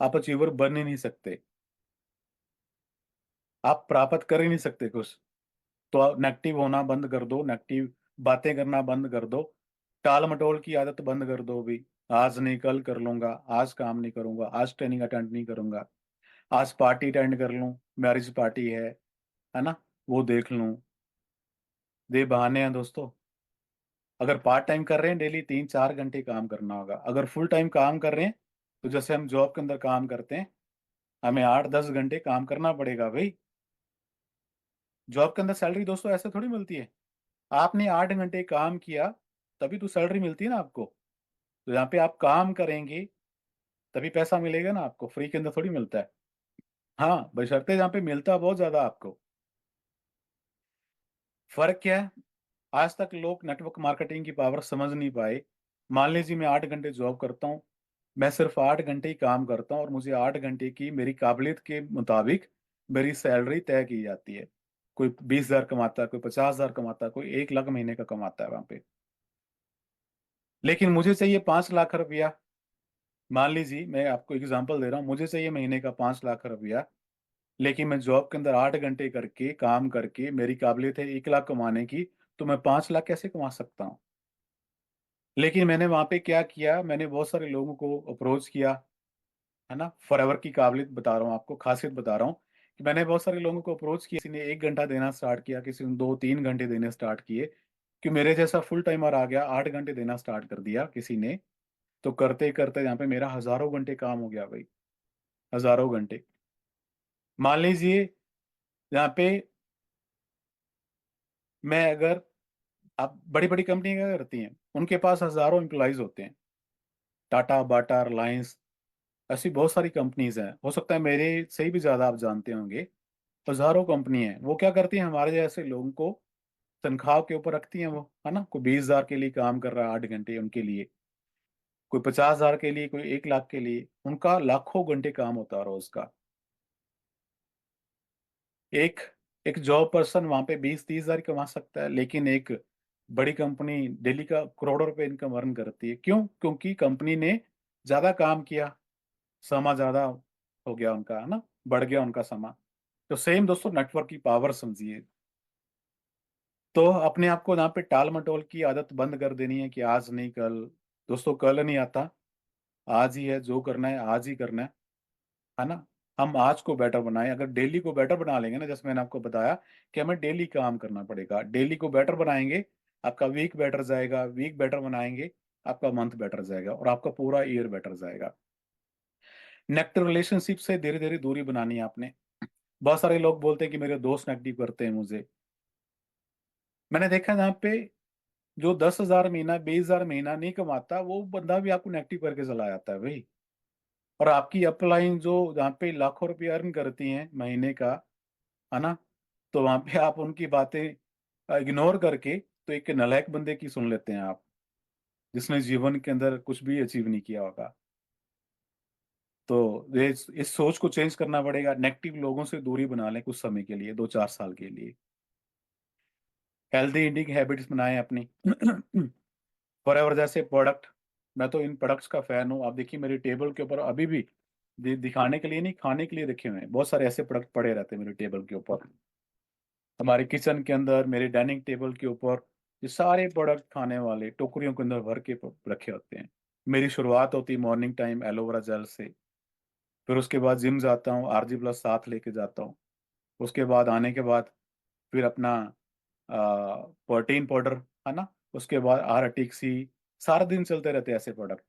आप अचीवर बन ही नहीं सकते, आप प्राप्त कर ही नहीं सकते कुछ। तो आप नेगेटिव होना बंद कर दो, नेगेटिव बातें करना बंद कर दो, टाल मटोल की आदत बंद कर दो भी। आज नहीं कल कर लूंगा, आज काम नहीं करूंगा, आज ट्रेनिंग अटेंड नहीं करूंगा, आज पार्टी अटेंड कर लूं, मैरिज पार्टी है ना, वो देख लूं। ये बहाने हैं दोस्तों। अगर पार्ट टाइम कर रहे हैं, डेली 3-4 घंटे काम करना होगा। अगर फुल टाइम काम कर रहे हैं, तो जैसे हम जॉब के अंदर काम करते हैं, हमें 8-10 घंटे काम करना पड़ेगा भाई। जॉब के अंदर सैलरी दोस्तों ऐसे थोड़ी मिलती है, आपने 8 घंटे काम किया तभी तो सैलरी मिलती है ना आपको। तो यहाँ पे आप काम करेंगे तभी पैसा मिलेगा ना आपको, फ्री के अंदर थोड़ी मिलता है। हाँ बशर्ते जहाँ पे मिलता है बहुत ज्यादा आपको। फर्क क्या है, आज तक लोग नेटवर्क मार्केटिंग की पावर समझ नहीं पाए। मान लीजिए मैं 8 घंटे जॉब करता हूँ, मैं सिर्फ 8 घंटे ही काम करता हूँ, और मुझे 8 घंटे की मेरी काबिलियत के मुताबिक मेरी सैलरी तय की जाती है। कोई 20,000 कमाता है, कोई 50,000 कमाता है, कोई 1 लाख महीने का कमाता है वहां पे। लेकिन मुझे चाहिए 5 लाख रुपया, मान लीजिए मैं आपको एग्जांपल दे रहा हूँ, मुझे चाहिए महीने का 5 लाख रुपया, लेकिन मैं जॉब के अंदर 8 घंटे करके काम करके मेरी काबिलियत है 1 लाख कमाने की, तो मैं 5 लाख कैसे कमा सकता हूँ? लेकिन मैंने वहां पे क्या किया, मैंने बहुत सारे लोगों को अप्रोच किया, है ना। फॉरएवर की काबिलियत बता रहा हूँ आपको, खासियत बता रहा हूँ कि मैंने बहुत सारे लोगों को अप्रोच किया। किसी ने 1 घंटा देना स्टार्ट किया, किसी ने 2-3 घंटे देने स्टार्ट किए, कि मेरे जैसा फुल टाइमर आ गया, 8 घंटे देना स्टार्ट कर दिया किसी ने। तो करते करते यहाँ पे मेरा हजारों घंटे काम हो गया भाई, हजारों घंटे। मान लीजिए यहाँ पे मैं अगर, आप बड़ी बड़ी कंपनी क्या करती हैं, उनके पास हजारों एम्प्लॉयज होते हैं, टाटा, बाटा, रिलायंस, ऐसी बहुत सारी कंपनीज हैं, हो सकता है मेरे से ही भी ज्यादा आप जानते होंगे। हजारों कंपनी है, वो क्या करती हैं, हमारे जैसे लोगों को तनख्वाह के ऊपर रखती हैं वो, है ना। कोई 20 हजार के लिए काम कर रहा है 8 घंटे उनके लिए, कोई 50 हजार के लिए, कोई 1 लाख के लिए, उनका लाखों घंटे काम होता है रोज का। एक एक जॉब पर्सन वहां पे 20-30 हजार कमा सकता है, लेकिन एक बड़ी कंपनी डेली का करोड़ों रुपए इनकम अर्न करती है। क्यों? क्योंकि कंपनी ने ज्यादा काम किया, समा ज्यादा हो गया उनका, है ना, बढ़ गया उनका समा। तो सेम दोस्तों, नेटवर्क की पावर समझिए। तो अपने आप को यहाँ पे टाल मटोल की आदत बंद कर देनी है कि आज नहीं कल। दोस्तों कल नहीं आता, आज ही है, जो करना है आज ही करना है ना। हम आज को बेटर बनाएं, अगर डेली को बेटर बना लेंगे ना, जैसे मैंने आपको बताया कि हमें डेली काम करना पड़ेगा, डेली को बेटर बनाएंगे, आपका वीक बेटर जाएगा, वीक बेटर बनाएंगे, आपका मंथ बेटर जाएगा, और आपका पूरा ईयर बेटर जाएगा। नेगेटिव रिलेशनशिप से धीरे धीरे दूरी बनानी है आपने। बहुत सारे लोग बोलते हैं कि मेरे दोस्त नेगेटिव करते हैं मुझे। मैंने देखा जहाँ पे जो 10 हजार महीना, 20 हजार महीना नहीं कमाता, वो बंदा भी आपको नेगेटिव करके चला जाता है भाई। और आपकी अपलाइन जो जहाँ पे लाखों रुपए अर्न करती हैं महीने का, है ना, तो वहां पे आप उनकी बातें इग्नोर करके तो एक नालायक बंदे की सुन लेते हैं आप, जिसने जीवन के अंदर कुछ भी अचीव नहीं किया होगा। तो ये इस सोच को चेंज करना पड़ेगा, नेगेटिव लोगों से दूरी बना लें कुछ समय के लिए, 2-4 साल के लिए। हेल्दी ईटिंग हैबिट्स बनाएं अपनी। फॉरएवर जैसे प्रोडक्ट, मैं तो इन प्रोडक्ट्स का फैन हूँ। आप देखिए मेरे टेबल के ऊपर अभी भी, दिखाने के लिए नहीं, खाने के लिए रखे हुए हैं बहुत सारे ऐसे प्रोडक्ट पड़े रहते हैं मेरे टेबल के ऊपर। हमारे किचन के अंदर, मेरे डाइनिंग टेबल के ऊपर, ये सारे प्रोडक्ट खाने वाले टोकरियों के अंदर भर के रखे होते हैं। मेरी शुरुआत होती है मॉर्निंग टाइम एलोवेरा जेल से, फिर उसके बाद जिम जाता हूँ, RG+ साथ लेके जाता हूँ। उसके बाद आने के बाद फिर अपना प्रोटीन पाउडर, है ना, उसके बाद RTXC, सारा दिन चलते रहते हैं ऐसे प्रोडक्ट।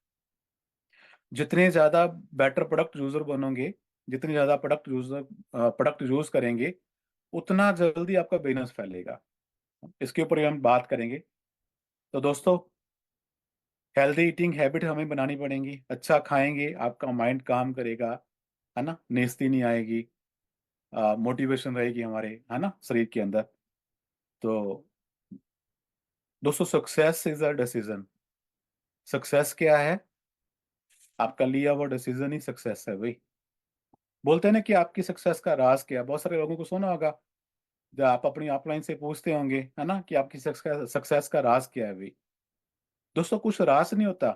जितने ज्यादा बेटर प्रोडक्ट यूजर बनोगे, जितने ज्यादा प्रोडक्ट यूज करेंगे, उतना जल्दी आपका बिजनेस फैलेगा। इसके ऊपर ही हम बात करेंगे। तो दोस्तों, हेल्दी ईटिंग हैबिट हमें बनानी पड़ेगी। अच्छा खाएंगे, आपका माइंड काम करेगा, है ना, नेस्ती नहीं आएगी, मोटिवेशन रहेगी हमारे, है ना, शरीर के अंदर। तो दोस्तों, success is a decision. Success क्या है? आपका लिया हुआ डिसीजन ही सक्सेस है भाई। बोलते हैं ना कि आपकी सक्सेस का राज क्या है, बहुत सारे लोगों को सुना होगा, जब आप अपनी अपलाइन से पूछते होंगे, है ना, कि आपकी सक्सेस का राज क्या है भाई। दोस्तों कुछ राज नहीं होता,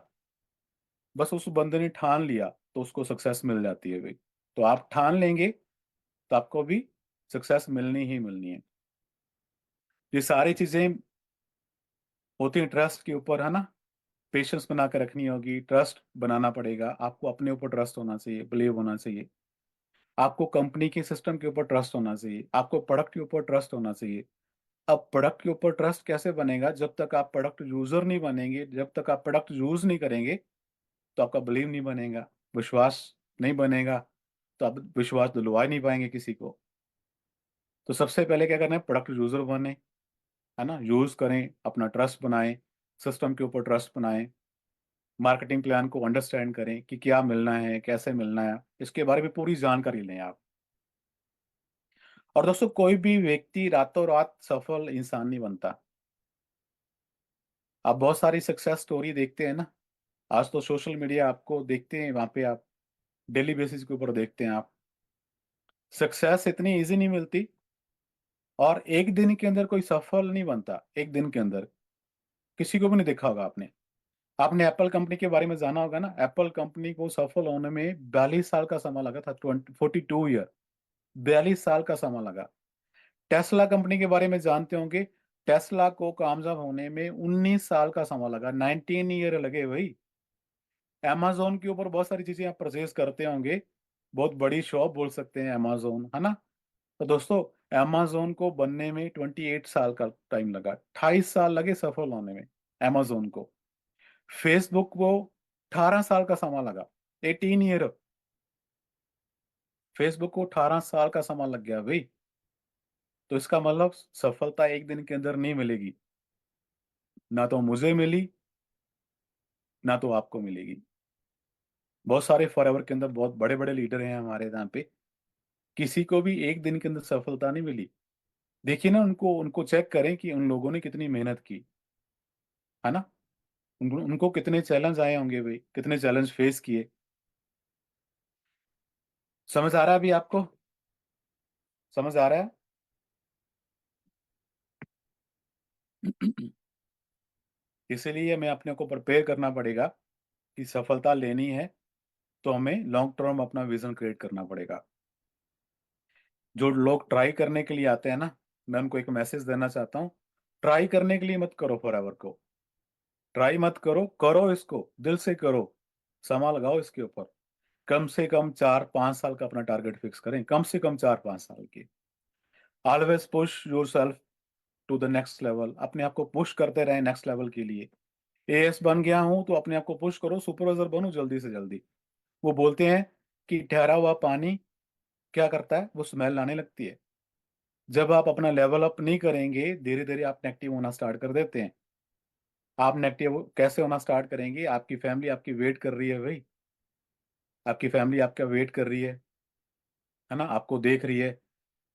बस उस बंदे ने ठान लिया तो उसको सक्सेस मिल जाती है भाई। तो आप ठान लेंगे तो आपको भी सक्सेस मिलनी ही मिलनी है। ये सारी चीजें होती हैं ट्रस्ट के ऊपर, है ना। पेशेंस बना कर रखनी होगी, ट्रस्ट बनाना पड़ेगा आपको, अपने ऊपर ट्रस्ट होना चाहिए, बिलीव होना चाहिए। आपको कंपनी के सिस्टम के ऊपर ट्रस्ट होना चाहिए, आपको प्रोडक्ट के ऊपर ट्रस्ट होना चाहिए। अब प्रोडक्ट के ऊपर ट्रस्ट कैसे बनेगा? जब तक आप प्रोडक्ट यूजर नहीं बनेंगे, जब तक आप प्रोडक्ट यूज नहीं करेंगे, तो आपका बिलीव नहीं बनेगा, विश्वास नहीं बनेगा, तो आप विश्वास दिलवा ही नहीं पाएंगे किसी को। तो सबसे पहले क्या करना है, प्रोडक्ट यूजर बने, है ना, यूज करें, अपना ट्रस्ट बनाएं, सिस्टम के ऊपर ट्रस्ट बनाएं, मार्केटिंग प्लान को अंडरस्टैंड करें कि क्या मिलना है, कैसे मिलना है, इसके बारे में पूरी जानकारी लें आप। और दोस्तों, कोई भी व्यक्ति रातों रात सफल इंसान नहीं बनता। आप बहुत सारी सक्सेस स्टोरी देखते हैं ना, आज तो सोशल मीडिया आपको देखते हैं, वहां पे आप डेली बेसिस के ऊपर देखते हैं आप। सक्सेस इतनी इजी नहीं मिलती, और एक दिन के अंदर कोई सफल नहीं बनता, एक दिन के अंदर किसी को भी नहीं देखा होगा आपने। आपने एप्पल कंपनी के बारे में जाना होगा ना, एप्पल कंपनी को सफल होने में 42 साल का समय लगा था, 42 ईयर, 42 साल का समय लगा। टेस्ला कंपनी के बारे में जानते होंगे, टेस्ला को कामयाब होने में 19 साल का समय लगा, 19 ईयर लगे भाई। amazon के ऊपर बहुत सारी चीजें आप परचेज करते होंगे, बहुत बड़ी शॉप बोल सकते हैं amazon, है ना। तो दोस्तों, amazon को बनने में 28 साल का टाइम लगा, 28 साल लगे सफल होने में amazon को। फेसबुक को 18 साल का समय लगा, 18 ईयर। फेसबुक को 18 साल का समय लग गया भाई। तो इसका मतलब सफलता एक दिन के अंदर नहीं मिलेगी, ना तो मुझे मिली, ना तो आपको मिलेगी। बहुत सारे फॉरएवर के अंदर बहुत बड़े बड़े लीडर हैं हमारे यहाँ पे, किसी को भी एक दिन के अंदर सफलता नहीं मिली। देखिए ना, उनको उनको चेक करें कि उन लोगों ने कितनी मेहनत की, है ना। उनको कितने चैलेंज आए होंगे भाई, कितने चैलेंज फेस किए। समझ आ रहा है अभी आपको? समझ आ रहा है? इसीलिए हमें अपने को प्रिपेयर करना पड़ेगा कि सफलता लेनी है, तो हमें लॉन्ग टर्म अपना विजन क्रिएट करना पड़ेगा। जो लोग ट्राई करने के लिए आते हैं ना, मैं उनको एक मैसेज देना चाहता हूँ, ट्राई करने के लिए मत करो फॉरएवर को, ट्राई मत करो, करो इसको दिल से करो, समा लगाओ इसके ऊपर। कम से कम 4-5 साल का अपना टारगेट फिक्स करें, कम से कम 4-5 साल की। Always push your self to the next level, अपने आप को पुश करते रहे नेक्स्ट लेवल के लिए। एएस बन गया हूं तो अपने आप को पुश करो, सुपरवाइजर बनो जल्दी से जल्दी। वो बोलते हैं कि ठहरा हुआ पानी क्या करता है, वो स्मेल आने लगती है। जब आप अपना लेवल अप नहीं करेंगे, धीरे धीरे आप नेगेटिव होना स्टार्ट कर देते हैं। आप नेगेटिव कैसे होना स्टार्ट करेंगे? आपकी फैमिली आपकी वेट कर रही है भाई, आपकी फैमिली आपका वेट कर रही है ना, आपको देख रही है।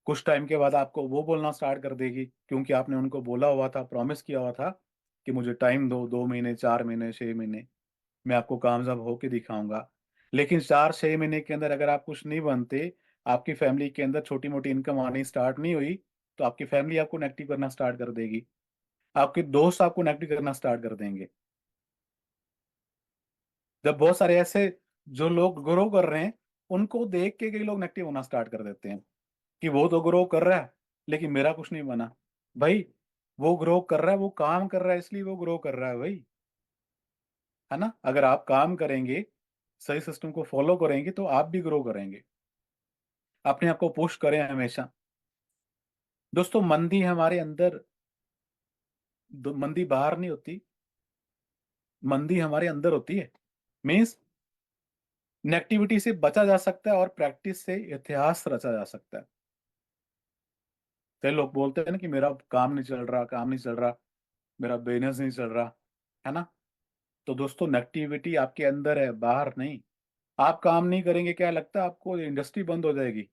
कुछ टाइम के बाद आपको वो बोलना स्टार्ट कर देगी, क्योंकि आपने उनको बोला हुआ था, प्रॉमिस किया हुआ था कि मुझे टाइम दो, 2 महीने, 4 महीने, 6 महीने, मैं आपको कामयाब होके दिखाऊंगा। लेकिन 4-6 महीने के अंदर अगर आप कुछ नहीं बनते, आपकी फैमिली के अंदर छोटी मोटी इनकम आनी स्टार्ट नहीं हुई, तो आपकी फैमिली आपको नेगेटिव करना स्टार्ट कर देगी, आपके दोस्त आपको नेगेटिव करना स्टार्ट कर देंगे। जब बहुत सारे ऐसे जो लोग ग्रो कर रहे हैं, उनको देख के कई लोग नेगेटिव होना स्टार्ट कर देते हैं कि वो तो ग्रो कर रहा है, लेकिन मेरा कुछ नहीं बना। भाई, वो ग्रो कर रहा है, वो काम कर रहा है, इसलिए वो ग्रो कर रहा है भाई, है ना। अगर आप काम करेंगे, सही सिस्टम को फॉलो करेंगे, तो आप भी ग्रो करेंगे। अपने आप को पुश करें हमेशा। दोस्तों, मंदी हमारे अंदर, मंदी बाहर नहीं होती, मंदी हमारे अंदर होती है। मीन्स नेगेटिविटी से बचा जा सकता है और प्रैक्टिस से इतिहास रचा जा सकता है। कई लोग बोलते हैं ना कि मेरा काम नहीं चल रहा, काम नहीं चल रहा, मेरा बिजनेस नहीं चल रहा, है ना। तो दोस्तों, नेगेटिविटी आपके अंदर है, बाहर नहीं। आप काम नहीं करेंगे, क्या लगता है आपको इंडस्ट्री बंद हो जाएगी?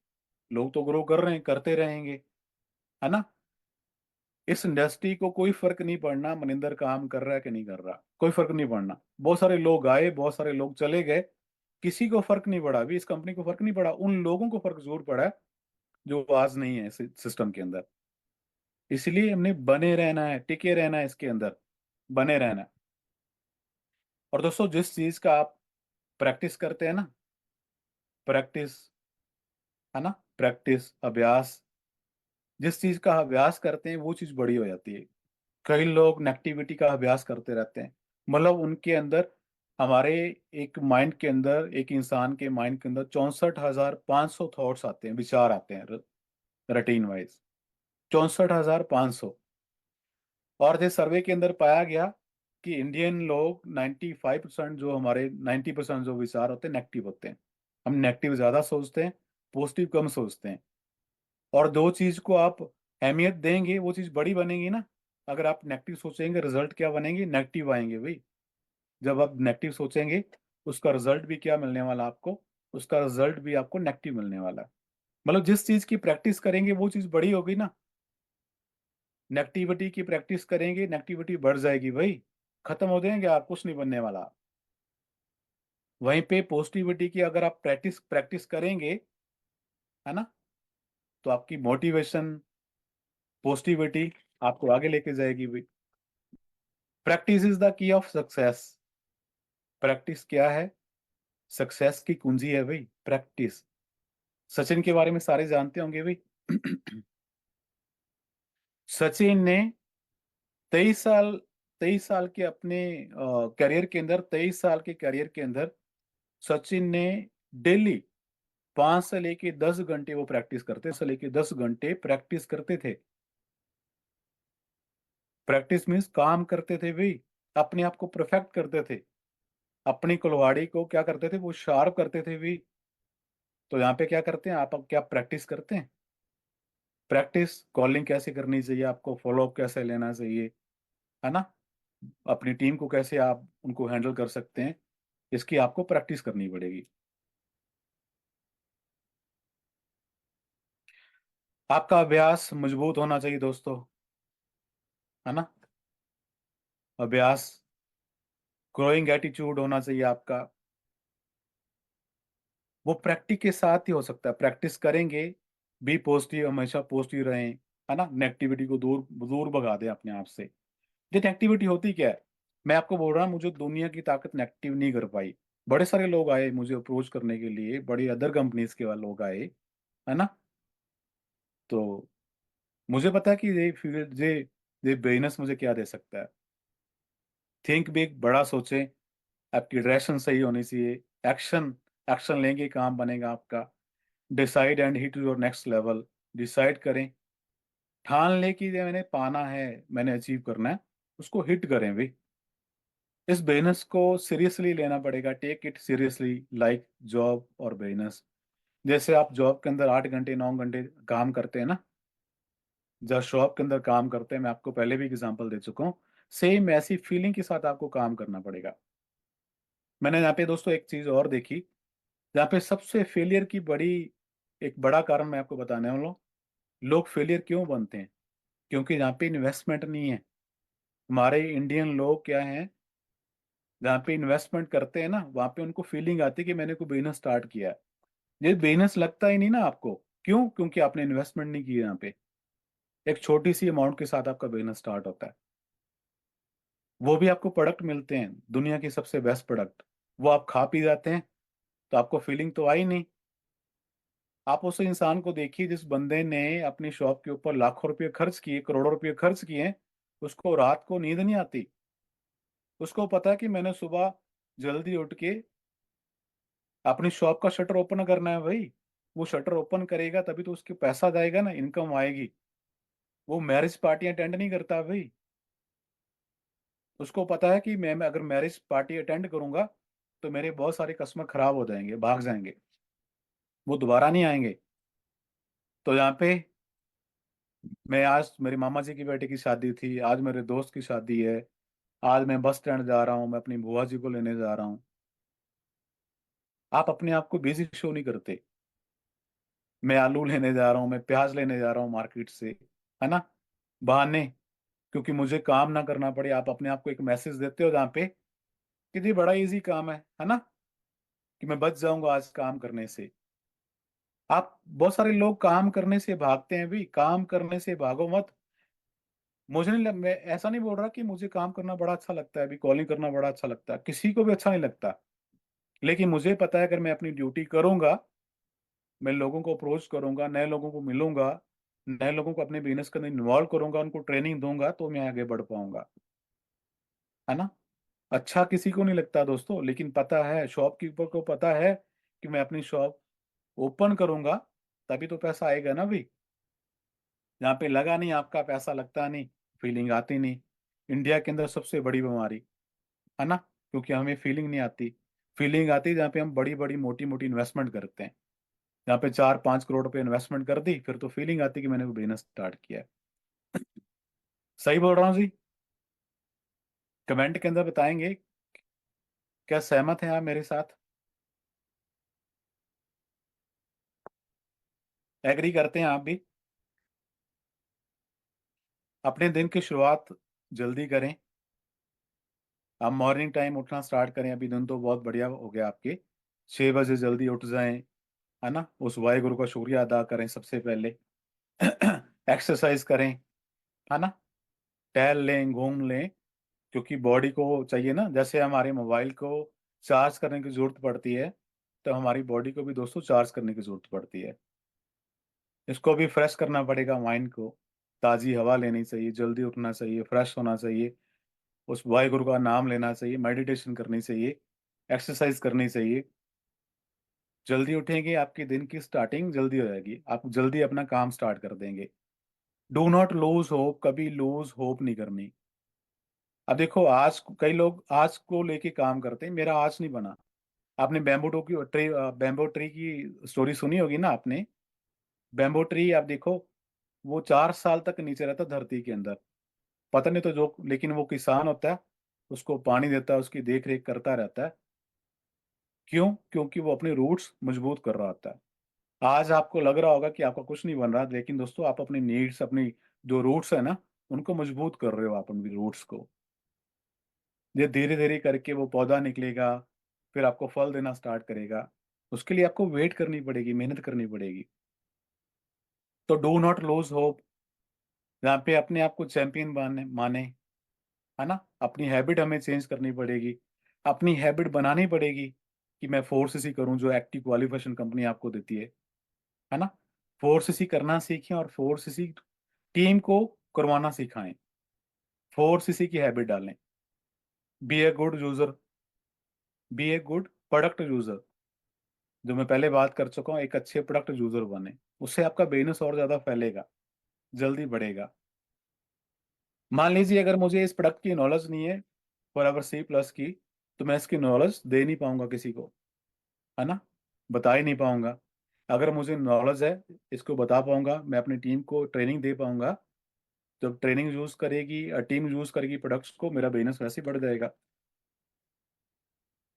लोग तो ग्रो कर रहे हैं, करते रहेंगे, है ना। इस इंडस्ट्री को कोई फर्क नहीं पड़ना मनिंदर काम कर रहा है कि नहीं कर रहा, कोई फर्क नहीं पड़ना। बहुत सारे लोग आए, बहुत सारे लोग चले गए, किसी को फर्क नहीं पड़ा। अभी इस कंपनी को फर्क नहीं पड़ा, उन लोगों को फर्क जरूर पड़ा है जो आज नहीं है सिस्टम के अंदर। इसलिए हमने बने रहना है, टिके रहना है इसके अंदर, बने रहना है। और दोस्तों, जिस चीज का आप प्रैक्टिस करते हैं ना, प्रैक्टिस, है ना, प्रैक्टिस, अभ्यास, जिस चीज का अभ्यास करते हैं वो चीज बड़ी हो जाती है। कई लोग नेगेटिविटी का अभ्यास करते रहते हैं, मतलब उनके अंदर, हमारे एक माइंड के अंदर, एक इंसान के माइंड के अंदर 64,500 थॉट्स आते हैं, विचार आते हैं, रूटीन वाइज 64,500। और इस सर्वे के अंदर पाया गया कि इंडियन लोग 95% जो हमारे 90% जो विचार होते हैं नेगेटिव होते हैं। हम नेगेटिव ज्यादा सोचते हैं, पॉजिटिव कम सोचते हैं। और दो चीज को आप अहमियत देंगे, वो चीज बड़ी बनेगी ना। अगर आप नेगेटिव सोचेंगे, रिजल्ट क्या बनेंगे? नेगेटिव आएंगे भाई। जब आप नेगेटिव सोचेंगे, उसका रिजल्ट भी क्या मिलने वाला आपको? उसका रिजल्ट भी आपको नेगेटिव मिलने वाला है। मतलब जिस चीज की प्रैक्टिस करेंगे वो चीज बड़ी होगी ना। नेगेटिविटी की प्रैक्टिस करेंगे, नेगेटिविटी बढ़ जाएगी भाई, खत्म हो जाएंगे, आप कुछ नहीं बनने वाला। वहीं पे पॉजिटिविटी की अगर आप प्रैक्टिस प्रैक्टिस करेंगे, है ना, तो आपकी मोटिवेशन, पॉजिटिविटी आपको आगे लेके जाएगी भाई। Practice is the key of success. Practice क्या है? सक्सेस की कुंजी है भाई, प्रैक्टिस। सचिन के बारे में सारे जानते होंगे भाई। सचिन ने 23 साल, 23 साल के अपने करियर के अंदर, 23 साल के करियर के अंदर सचिन ने डेली 5 से लेके 10 घंटे वो प्रैक्टिस करते, से लेके 10 घंटे प्रैक्टिस करते थे। प्रैक्टिस मीन्स काम करते थे भाई, अपने आप को परफेक्ट करते थे, अपनी कुल्हाड़ी को क्या करते थे, वो शार्प करते थे भाई। तो यहाँ पे क्या करते हैं आप, अब क्या प्रैक्टिस करते हैं? प्रैक्टिस कॉलिंग कैसे करनी चाहिए, आपको फॉलो अप कैसे लेना चाहिए, है ना, अपनी टीम को कैसे आप उनको हैंडल कर सकते हैं, इसकी आपको प्रैक्टिस करनी पड़ेगी। आपका अभ्यास मजबूत होना चाहिए दोस्तों, है ना। अभ्यास, ग्रोइंग एटीट्यूड होना चाहिए आपका। वो प्रैक्टिस के साथ ही हो सकता है, प्रैक्टिस करेंगे। बी पॉजिटिव, हमेशा पॉजिटिव रहें, है ना, नेगेटिविटी को दूर दूर भगा दें अपने आप से। ये नेगेटिविटी होती क्या है? मैं आपको बोल रहा हूँ, मुझे दुनिया की ताकत नेगेटिव नहीं कर पाई। बड़े सारे लोग आए मुझे अप्रोच करने के लिए, बड़ी अदर कंपनीज के वाले लोग आए, है ना। तो मुझे पता है कि ये फील्ड, ये बिजनेस मुझे क्या दे सकता है। थिंक बिग, बड़ा सोचें, आपकी डायरेक्शन सही होनी चाहिए। एक्शन, एक्शन लेंगे काम बनेगा आपका। Decide and hit your next level. Decide करें, ठान ले कि ये मैंने पाना है, मैंने अचीव करना है, उसको हिट करें भाई। इस बिजनेस को सीरियसली लेना पड़ेगा, take it seriously, like job और बिजनेस। जैसे आप जॉब के अंदर 8 घंटे 9 घंटे काम करते हैं ना, जब शॉप के अंदर काम करते हैं, मैं आपको पहले भी एग्जांपल दे चुका हूँ, सेम ऐसी फीलिंग के साथ आपको काम करना पड़ेगा। मैंने यहाँ पे दोस्तों एक चीज और देखी, जहाँ पे सबसे फेलियर की बड़ी, एक बड़ा कारण मैं आपको बताने वाला हूँ। लोग फेलियर क्यों बनते हैं? क्योंकि यहाँ पे इन्वेस्टमेंट नहीं है। हमारे इंडियन लोग क्या हैं, जहाँ पे इन्वेस्टमेंट करते हैं ना, वहाँ पे उनको फीलिंग आती है कि मैंने कोई बिजनेस स्टार्ट किया है। ये बिजनेस लगता ही नहीं ना आपको। क्यों? क्योंकि आपने इन्वेस्टमेंट नहीं की है यहाँ पे। एक छोटी सी अमाउंट के साथ आपका बिजनेस स्टार्ट होता है, वो भी आपको प्रोडक्ट मिलते हैं, दुनिया की सबसे बेस्ट प्रोडक्ट। वो आप खा पी जाते हैं, तो आपको फीलिंग तो आई नहीं। आप उस इंसान को देखिए जिस बंदे ने अपनी शॉप के ऊपर लाखों रुपए खर्च किए, करोड़ों रुपए खर्च किए, उसको रात को नींद नहीं आती। उसको पता है कि मैंने सुबह जल्दी उठ के अपनी शॉप का शटर ओपन करना है भाई। वो शटर ओपन करेगा तभी तो उसके पैसा जाएगा ना, इनकम आएगी। वो मैरिज पार्टी अटेंड नहीं करता भाई। उसको पता है कि मैं अगर मैरिज पार्टी अटेंड करूंगा तो मेरे बहुत सारे कस्टमर खराब हो जाएंगे, भाग जाएंगे, वो दोबारा नहीं आएंगे। तो यहाँ पे, मैं आज मेरे मामा जी की बेटे की शादी थी, आज मेरे दोस्त की शादी है, आज मैं बस स्टैंड जा रहा हूँ, मैं अपनी बुआ जी को लेने जा रहा हूँ। आप अपने आप को बिजी शो नहीं करते। मैं आलू लेने जा रहा हूँ, मैं प्याज लेने जा रहा हूँ मार्केट से, है ना, बहाने, क्योंकि मुझे काम ना करना पड़े। आप अपने आप को एक मैसेज देते हो जहाँ पे कि ये बड़ा इजी काम है ना, कि मैं बच जाऊंगा आज काम करने से। आप, बहुत सारे लोग काम करने से भागते हैं भी, काम करने से भागो मत। मुझे नहीं मैं ऐसा नहीं बोल रहा कि मुझे काम करना बड़ा अच्छा लगता है, अभी कॉलिंग करना बड़ा अच्छा लगता है, किसी को भी अच्छा नहीं लगता। लेकिन मुझे पता है अगर मैं अपनी ड्यूटी करूंगा, मैं लोगों को अप्रोच करूंगा, नए लोगों को मिलूंगा, नए लोगों को अपने बिजनेस के अंदर इन्वॉल्व करूंगा, उनको ट्रेनिंग दूंगा, तो मैं आगे बढ़ पाऊंगा, है ना। अच्छा किसी को नहीं लगता दोस्तों, लेकिन पता है, शॉपकीपर को पता है कि मैं अपनी शॉप ओपन करूंगा तभी तो पैसा आएगा ना भाई। यहाँ पे लगा नहीं आपका पैसा, लगता नहीं, फीलिंग आती नहीं। इंडिया के अंदर सबसे बड़ी बीमारी, है ना, क्योंकि हमें फीलिंग नहीं आती। फीलिंग आती है जहाँ पे हम बड़ी बड़ी मोटी मोटी इन्वेस्टमेंट करते हैं, जहाँ पे 4-5 करोड़ रुपए इन्वेस्टमेंट कर दी, फिर तो फीलिंग आती कि मैंने बिजनेस स्टार्ट किया है। सही बोल रहा हूँ जी? कमेंट के अंदर बताएंगे, क्या सहमत हैं आप मेरे साथ? एग्री करते हैं आप भी? अपने दिन की शुरुआत जल्दी करें। आप मॉर्निंग टाइम उठना स्टार्ट करें, अभी दिन तो बहुत बढ़िया हो गया आपके। 6 बजे जल्दी उठ जाएं, है ना, उस वाहिगुरु का शुक्रिया अदा करें सबसे पहले। एक्सरसाइज करें, है ना, टहल लें, घूम लें, क्योंकि बॉडी को चाहिए ना, जैसे हमारे मोबाइल को चार्ज करने की जरूरत पड़ती है, तो हमारी बॉडी को भी दोस्तों चार्ज करने की जरूरत पड़ती है। इसको भी फ्रेश करना पड़ेगा माइंड को। ताज़ी हवा लेनी चाहिए, जल्दी उठना चाहिए, फ्रेश होना चाहिए, उस वाहिगुरु का नाम लेना चाहिए, मेडिटेशन करनी चाहिए, एक्सरसाइज करनी चाहिए। जल्दी उठेंगे, आपके दिन की स्टार्टिंग जल्दी हो जाएगी, आप जल्दी अपना काम स्टार्ट कर देंगे। डू नॉट लूज होप, कभी लूज होप नहीं करनी। अब देखो, आज कई लोग आज को लेके काम करते हैं, मेरा आज नहीं बना। आपने बैम्बू ट्री की स्टोरी सुनी होगी ना आपने। बैम्बू ट्री आप देखो, वो 4 साल तक नीचे रहता धरती के अंदर, पता नहीं तो जो, लेकिन वो किसान होता है, उसको पानी देता है, उसकी देख रेख करता रहता है। क्यों? क्योंकि वो अपने रूट्स मजबूत कर रहा होता है। आज आपको लग रहा होगा कि आपका कुछ नहीं बन रहा, लेकिन दोस्तों आप अपनी नीड्स, अपनी जो रूट्स है ना, उनको मजबूत कर रहे हो आप अपनी रूट्स को। ये धीरे धीरे करके वो पौधा निकलेगा, फिर आपको फल देना स्टार्ट करेगा। उसके लिए आपको वेट करनी पड़ेगी, मेहनत करनी पड़ेगी। तो डू नॉट लूज होप। यहाँ पे अपने आप को चैंपियन माने माने, है ना। अपनी हैबिट हमें चेंज करनी पड़ेगी, अपनी हैबिट बनानी पड़ेगी कि मैं 4cc करूं, जो एक्टिव क्वालिफिकेशन कंपनी आपको देती है ना। 4cc करना सीखें और 4cc टीम को करवाना सिखाएं। 4cc की हैबिट डालें। Be a good user, be a good product user. जो मैं पहले बात कर चुका हूँ, एक अच्छे प्रोडक्ट यूजर बने। उससे आपका बिजनेस और ज्यादा फैलेगा, जल्दी बढ़ेगा। मान लीजिए अगर मुझे इस प्रोडक्ट की नॉलेज नहीं है, फॉर सी प्लस की, तो मैं इसकी नॉलेज दे नहीं पाऊंगा किसी को, है ना, बता ही नहीं पाऊंगा। अगर मुझे नॉलेज है, इसको बता पाऊंगा, मैं अपनी टीम को ट्रेनिंग दे पाऊंगा। जब ट्रेनिंग यूज करेगी, टीम यूज करेगी प्रोडक्ट्स को, मेरा बिजनेस वैसे ही बढ़ जाएगा।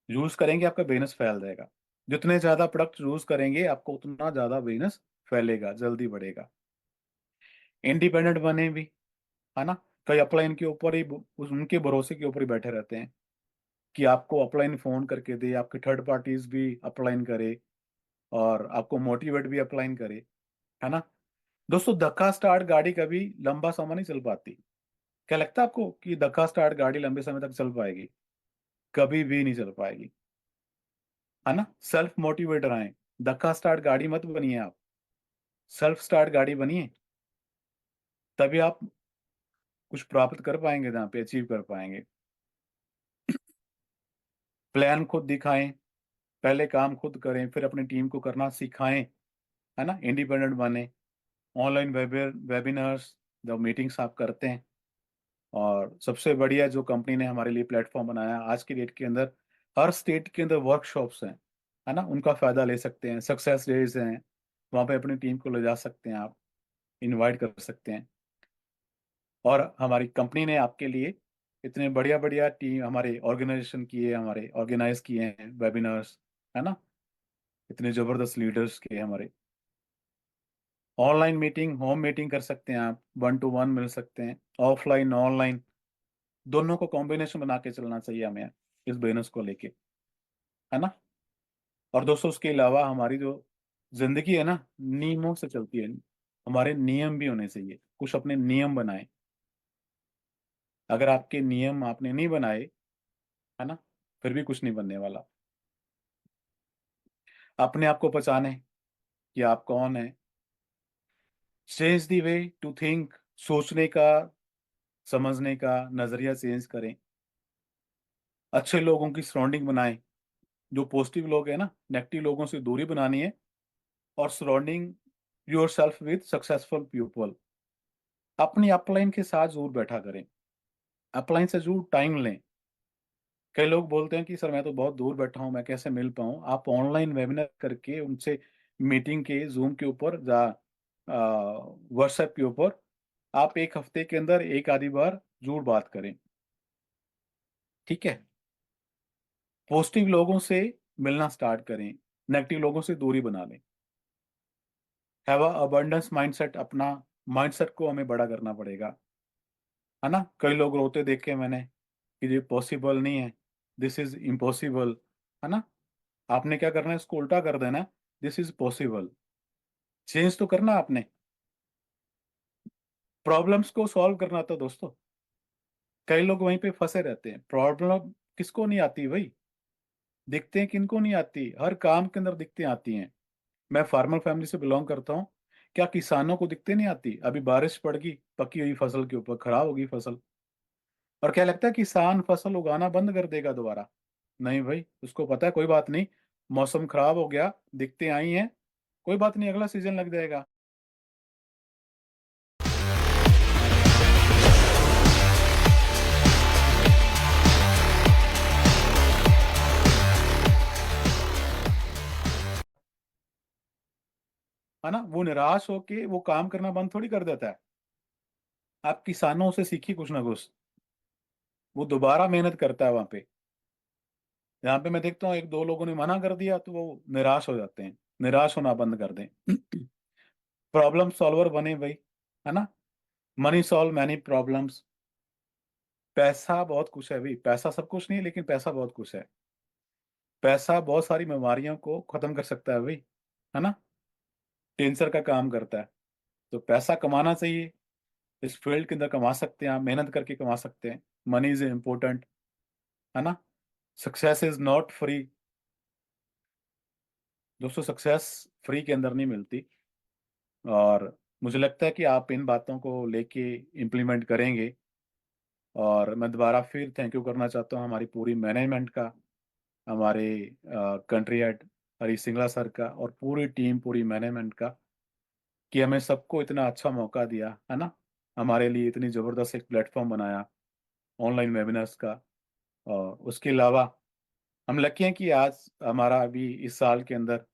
यूज करेंगे, आपका बिजनेस फैल जाएगा। जितने ज्यादा प्रोडक्ट यूज करेंगे, आपको उतना ज्यादा बिजनेस फैलेगा, जल्दी बढ़ेगा। इंडिपेंडेंट बने भी, है ना। कई अपलाइन के ऊपर ही, उनके भरोसे के ऊपर ही बैठे रहते हैं कि आपको अपलाइन फोन करके दे, आपके थर्ड पार्टीज भी अपलाइन करे, और आपको मोटिवेट भी अपलाइन करे, है ना। दोस्तों, धक्का स्टार्ट गाड़ी कभी लंबा समय नहीं चल पाती। क्या लगता है आपको कि धक्का स्टार्ट गाड़ी लंबे समय तक चल पाएगी? कभी भी नहीं चल पाएगी, है ना। सेल्फ मोटिवेटर आए, धक्का स्टार्ट गाड़ी मत बनिए आप, सेल्फ स्टार्ट गाड़ी बनिए। तभी आप कुछ प्राप्त कर पाएंगे, जहाँ पे अचीव कर पाएंगे। प्लान खुद दिखाएं, पहले काम खुद करें, फिर अपनी टीम को करना सिखाएं, है ना। इंडिपेंडेंट बने। ऑनलाइन वेबिनार्स, जो मीटिंग्स आप करते हैं, और सबसे बढ़िया जो कंपनी ने हमारे लिए प्लेटफॉर्म बनाया आज की डेट के अंदर, हर स्टेट के अंदर वर्कशॉप्स हैं, है ना। उनका फायदा ले सकते हैं, सक्सेस डेज हैं, वहाँ पे अपनी टीम को ले जा सकते हैं आप, इनवाइट कर सकते हैं। और हमारी कंपनी ने आपके लिए इतने बढ़िया बढ़िया टीम हमारे ऑर्गेनाइजेशन किए, हमारे ऑर्गेनाइज किए हैं वेबिनार्स, है ना। इतने जबरदस्त लीडर्स के हमारे। ऑनलाइन मीटिंग, होम मीटिंग कर सकते हैं आप, 1 to 1 मिल सकते हैं, ऑफलाइन ऑनलाइन दोनों को कॉम्बिनेशन बना के चलना चाहिए हमें इस बिजनेस को लेके, है ना। और दोस्तों, उसके अलावा हमारी जो जिंदगी है ना, नियमों से चलती है। हमारे नियम भी होने चाहिए, कुछ अपने नियम बनाए। अगर आपके नियम आपने नहीं बनाए, है ना, फिर भी कुछ नहीं बनने वाला। अपने आप को पहचाने कि आप कौन है। Change the way to think, सोचने का, समझने का नजरिया चेंज करें। अच्छे लोगों की सराउंडिंग बनाएं, जो पॉजिटिव लोग हैं ना, नेगेटिव लोगों से दूरी बनानी है। और surrounding your self with successful people. अपनी अपलाइन के साथ जरूर बैठा करें, अपलाइन से जरूर टाइम लें। कई लोग बोलते हैं कि सर मैं तो बहुत दूर बैठा हूँ, मैं कैसे मिल पाऊँ। आप ऑनलाइन वेबिनार करके उनसे, मीटिंग के जूम के ऊपर या व्हाट्सएप के ऊपर, आप एक हफ्ते के अंदर एक आधी बार जरूर बात करें, ठीक है। पॉजिटिव लोगों से मिलना स्टार्ट करें, नेगेटिव लोगों से दूरी बना लें। हैव अ अबंडेंस माइंडसेट, अपना माइंडसेट को हमें बड़ा करना पड़ेगा, है ना। कई लोग रोते देखे मैंने कि ये पॉसिबल नहीं है, दिस इज इम्पॉसिबल, है ना। आपने क्या करना है, इसको उल्टा कर देना है, दिस इज पॉसिबल। चेंज तो करना आपने, प्रॉब्लम्स को सॉल्व करना था दोस्तों। कई लोग वहीं पे फंसे रहते हैं, प्रॉब्लम किसको नहीं आती भाई। दिखते हैं किनको नहीं आती, हर काम के अंदर दिक्कतें आती हैं। मैं फार्मर फैमिली से बिलोंग करता हूँ। क्या किसानों को दिक्कतें नहीं आती? अभी बारिश पड़ गई पकी हुई फसल के ऊपर, खराब होगी फसल। और क्या लगता है किसान फसल उगाना बंद कर देगा दोबारा? नहीं भाई, उसको पता है कोई बात नहीं, मौसम खराब हो गया, दिक्कतें आई हैं, कोई बात नहीं, अगला सीजन लग जाएगा। है ना? वो निराश होके वो काम करना बंद थोड़ी कर देता है। आप किसानों से सीखिए कुछ ना कुछ, वो दोबारा मेहनत करता है वहां पे। यहाँ पे मैं देखता हूँ एक दो लोगों ने मना कर दिया तो वो निराश हो जाते हैं। निराश होना बंद कर दें। प्रॉब्लम सॉल्वर बने भाई, है ना? Money solve many problems. पैसा बहुत कुछ है भाई, पैसा सब कुछ नहीं है, लेकिन पैसा बहुत कुछ है। पैसा बहुत सारी बीमारियों को खत्म कर सकता है भाई, है ना? कैंसर का काम करता है। तो पैसा कमाना चाहिए, इस फील्ड के अंदर कमा सकते हैं आप, मेहनत करके कमा सकते हैं। मनी इज इम्पोर्टेंट, है ना? Success is not free. दोस्तों, सक्सेस फ्री के अंदर नहीं मिलती। और मुझे लगता है कि आप इन बातों को लेके इम्प्लीमेंट करेंगे। और मैं दोबारा फिर थैंक यू करना चाहता हूँ हमारी पूरी मैनेजमेंट का, हमारे कंट्री हेड हरी सिंगला सर का, और पूरी टीम, पूरी मैनेजमेंट का, कि हमें सबको इतना अच्छा मौका दिया, है ना? हमारे लिए इतनी ज़बरदस्त एक प्लेटफॉर्म बनाया ऑनलाइन वेबिनार्स का। और उसके अलावा हम लकी हैं कि आज हमारा अभी इस साल के अंदर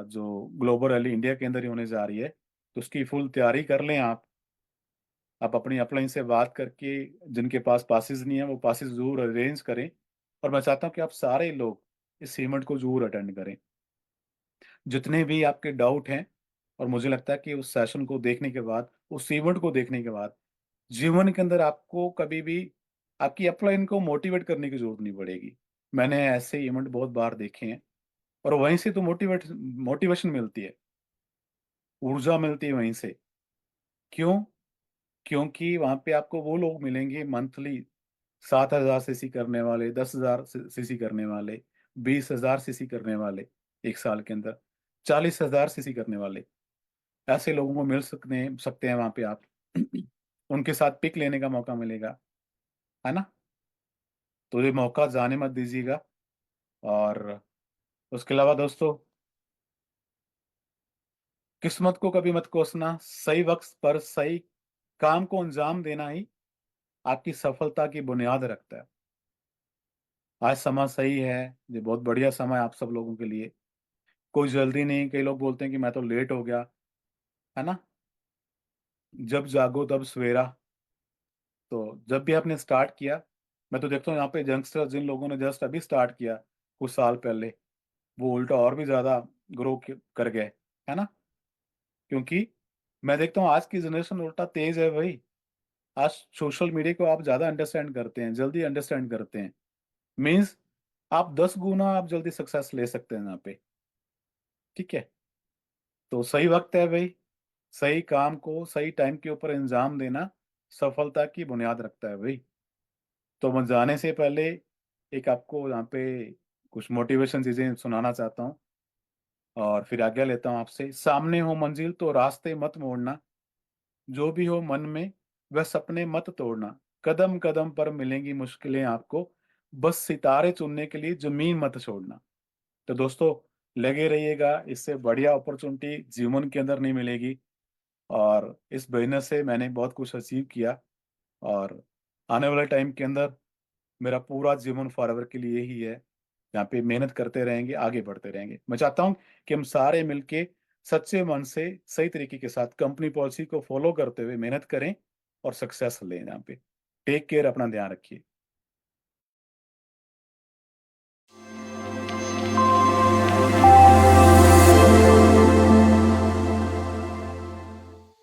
जो ग्लोबल रैली इंडिया के अंदर ही होने जा रही है, तो उसकी फुल तैयारी कर लें आप। आप अपनी अपलाइन से बात करके, जिनके पास पासिस नहीं है वो पासिस जरूर अरेंज करें। और मैं चाहता हूँ कि आप सारे लोग इस इवेंट को जरूर अटेंड करें, जितने भी आपके डाउट हैं। और मुझे लगता है कि उस सेशन को देखने के बाद, उस इवेंट को देखने के बाद, जीवन के अंदर आपको कभी भी आपकी अपलाइन को मोटिवेट करने की जरूरत नहीं पड़ेगी। मैंने ऐसे इवेंट बहुत बार देखे हैं, और वहीं से तो मोटिवेशन मिलती है, ऊर्जा मिलती है वहीं से। क्यों? क्योंकि वहां पे आपको वो लोग मिलेंगे मंथली 7,000 सीसी करने वाले, 10,000 सीसी करने वाले, 20,000 सीसी करने वाले, एक साल के अंदर 40,000 सीसी करने वाले। ऐसे लोगों को मिल सकते हैं वहां पे आप। उनके साथ पिक लेने का मौका मिलेगा, है ना? तो ये मौका जाने मत दीजिएगा। और उसके अलावा दोस्तों, किस्मत को कभी मत कोसना, सही वक्त पर सही काम को अंजाम देना ही आपकी सफलता की बुनियाद रखता है। आज समय सही है, ये बहुत बढ़िया समय है आप सब लोगों के लिए। कोई जल्दी नहीं। कई लोग बोलते हैं कि मैं तो लेट हो गया, है ना? जब जागो तब सवेरा। तो जब भी आपने स्टार्ट किया, मैं तो देखता हूँ यहाँ पे यंगस्टर जिन लोगों ने जस्ट अभी स्टार्ट किया कुछ साल पहले, वो उल्टा और भी ज्यादा ग्रो कर गए, है ना? क्योंकि मैं देखता हूँ आज की जनरेशन उल्टा तेज है भाई। आज सोशल मीडिया को आप ज्यादा अंडरस्टैंड करते हैं, जल्दी अंडरस्टैंड करते हैं। मीन्स आप 10 गुना आप जल्दी सक्सेस ले सकते हैं यहाँ पे। ठीक है? तो सही वक्त है भाई, सही काम को सही टाइम के ऊपर अंजाम देना सफलता की बुनियाद रखता है भाई। तो मैं जाने से पहले एक आपको यहाँ पे कुछ मोटिवेशन चीजें सुनाना चाहता हूँ, और फिर आज्ञा लेता हूँ आपसे। सामने हो मंजिल तो रास्ते मत मोड़ना, जो भी हो मन में वह सपने मत तोड़ना, कदम कदम पर मिलेंगी मुश्किलें आपको, बस सितारे चुनने के लिए जमीन मत छोड़ना। तो दोस्तों, लगे रहिएगा, इससे बढ़िया अपॉर्चुनिटी जीवन के अंदर नहीं मिलेगी। और इस बिजनेस से मैंने बहुत कुछ अचीव किया, और आने वाले टाइम के अंदर मेरा पूरा जीवन फॉरएवर के लिए ही है। यहाँ पे मेहनत करते रहेंगे, आगे बढ़ते रहेंगे। मैं चाहता हूँ कि हम सारे मिलके सच्चे मन से सही तरीके के साथ कंपनी पॉलिसी को फॉलो करते हुए मेहनत करें और सक्सेस लें यहाँ पे। टेक केयर, अपना ध्यान रखिए।